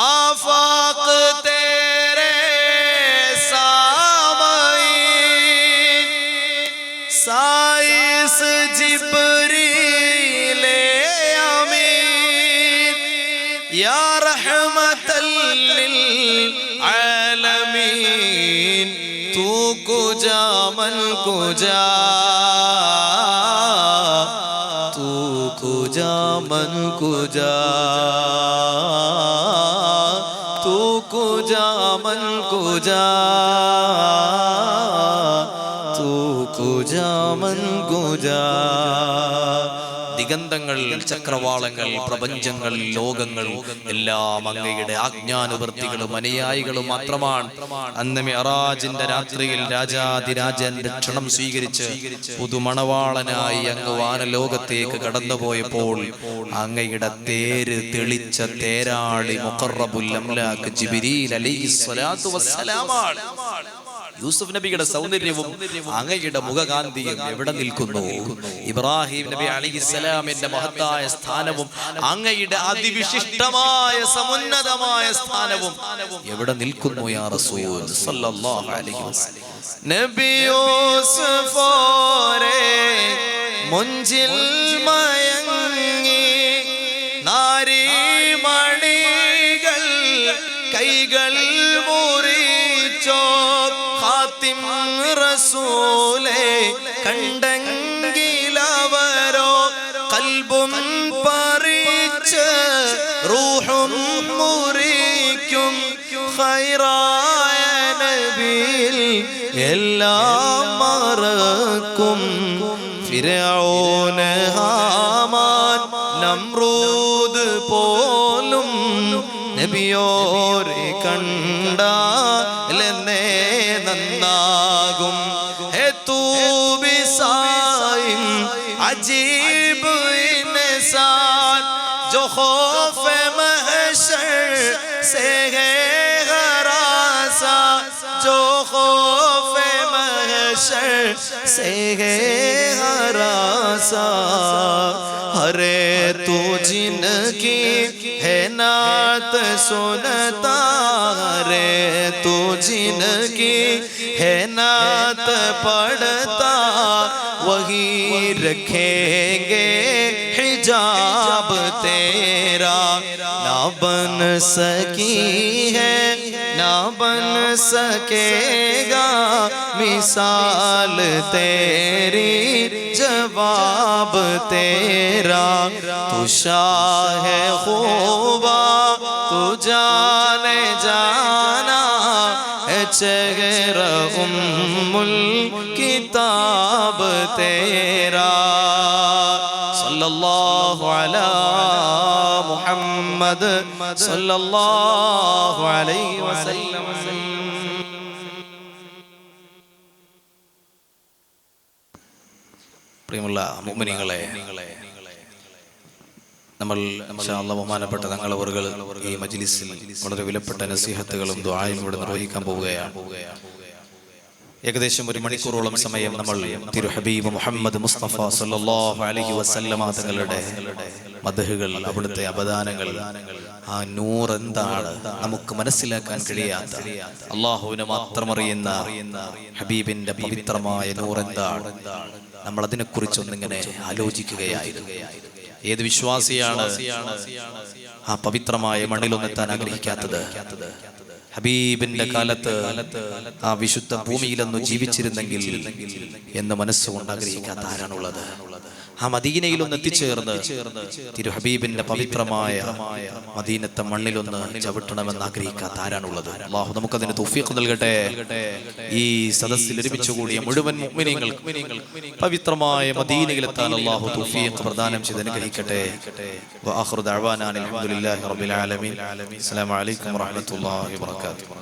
ആഫാഖ് തേരേ സാമഈൻ സായിസ് ജിബ്രീൽ അമീൻ യാ റഹ്മത്തൽ ലിൽ ആലമീൻ തൂ കുജാ മൻ കുജാ തൂ കുജാ മൻ കുജാ തൂ കുജാ മൻ കുജാ തൂ കുജാ മൻ കുജാ. ദിഗന്ധങ്ങൾ, ചക്രവാളങ്ങൾ, പ്രപഞ്ചങ്ങൾ, ലോകങ്ങൾ എല്ലാം അങ്ങയുടെ ആജ്ഞാനുവർത്തികളും അനുയായികളും മാത്രമാണ്. അന്ന് മിഅ്റാജിന്റെ രാത്രിയിൽ രാജാതിരാജന്റെ ക്ഷണം സ്വീകരിച്ച് പുതുമണവാളനായി അങ്ങ് വാനലോകത്തേക്ക് കടന്നുപോയപ്പോൾ അങ്ങയുടെ തേര് തെളിച്ച തേരാളി മുഖറബുൽ അംലാക്ക് ജിബ്രീൽ അലൈഹിസ്സലാത്തു വസ്സലാമാണ്. യൂസുഫ് നബിയുടെ സൗന്ദര്യവും അങ്ങയുടെ മുഖകാന്തിയും എവിടെ നിൽക്കുന്നു? ഇബ്രാഹിം നബി അലൈഹിസ്സലാമിന്റെ മഹത്തായ സ്ഥാനവും അങ്ങയുടെ അതിവിശിഷ്ടമായ സമുന്നതമായ സ്ഥാനവും എവിടെ നിൽക്കുന്നു യാ റസൂൽ സല്ലല്ലാഹു അലൈഹി വസല്ലം. നബി യൂസുഫോരെ മുഞ്ചിൽ മയങ്ങി നാരി മണികൾ കൈകൾ മുറി ഖാതിം റസൂലേ കണ്ടെങ്കിലവരോ ഖൽബും പറിച്ച് റൂഹും മുറിക്കും ഖൈറായ നബിയിൽ എല്ലാം മറക്കും ഫിർഔൻ ഹാമാൻ നമ്രൂദ് പോലും നബിയോരെ കണ്ടാലെന്നേ നന്നാകും ഹേ തൂ ബിസായിം അജീബ് ഇൻസാൻ जो खौफ महशर से है हरासा जो खौफ महशर से है हरासा हरे तू जिनकी है नात सुनता रे तू जिनकी है नात पढ़ता वही रखेंगे हिजाब तेरा ना बन सकी है ना बन सकेगा मिसाल तेरी जवाब तेरा तू शाह खूबा तू जाने जाना चेहरा उम्मुल किताब तेरा सल्लल्लाहु अला मुहम्मद सल्लल्लाहु अलैहि वसल्लम പ്രിയമുള്ള മുഅ്മിനീങ്ങളെ നമ്മൾ ഇൻഷാ അല്ലാഹ് ബഹുമാനപ്പെട്ട തങ്ങളവറുകൾ ഈ മജ്ലിസിൽ വളരെ വിലപ്പെട്ട നസീഹത്തുകളും ദുആയും ഇവിടെ നിർവഹിക്കാൻ പോവുകയാണ്. ഏകദേശം 1 മണിക്കൂറോളം സമയം നമ്മൾ തിരു ഹബീബ് മുഹമ്മദ് മുസ്തഫ സല്ലല്ലാഹു അലൈഹി വസല്ലമ തങ്ങളുടെ മദ്ഹുകൾ, അവിടുത്തെ അബദാനങ്ങൾ, ആ നൂർ എന്താണ് നമുക്ക് മനസ്സിലാക്കാൻ കഴിയാത്ത, അല്ലാഹുവിനെ മാത്രം അറിയുന്ന ഹബീബിന്റെ പവിത്രമായ നൂർ എന്താണ്, നമ്മൾ അതിനെക്കുറിച്ചൊന്നിങ്ങനെ ആലോചിക്കുകയായിരുന്നു. ഏത് വിശ്വാസിയാണ് ആ പവിത്രമായ മണ്ണിലൊന്നെത്താൻ ആഗ്രഹിക്കാത്തത്? ഹബീബിന്റെ കാലത്ത് ആ വിശുദ്ധ ഭൂമിയിലൊന്നു ജീവിച്ചിരുന്നെങ്കിൽ എന്ന് മനസ്സുകൊണ്ട് ആഗ്രഹിക്കാത്ത ആരാണുള്ളത്? ആ മദീനയിലൊന്ന് എത്തിച്ചേർന്ന് തിരു ഹബീബിന്റെ പവിത്രമായ മദീനത്തെ മണ്ണിലൊന്ന് ചവിട്ടണമെന്ന് ആഗ്രഹിക്കാത്ത ആരാണുള്ളത്? അല്ലാഹു നമുക്കതിന് തൗഫീഖ് നൽകട്ടെ. ഈ സദസ്സിൽ ഒരുമിച്ച് കൂടിയ മുഴുവൻ മുഅ്മിനീങ്ങൾക്ക് പവിത്രമായ മദീനയിലെത്താൻ അല്ലാഹു തൗഫീഖ് പ്രദാനം ചെയ്ത് അനുഗ്രഹിക്കട്ടെ. വആഖിറു ദഅവാനാ അൽഹംദുലില്ലാഹി റബ്ബിൽ ആലമീൻ. അസ്സലാമു അലൈക്കും വറഹ്മത്തുള്ളാഹി വബറകാതുഹു.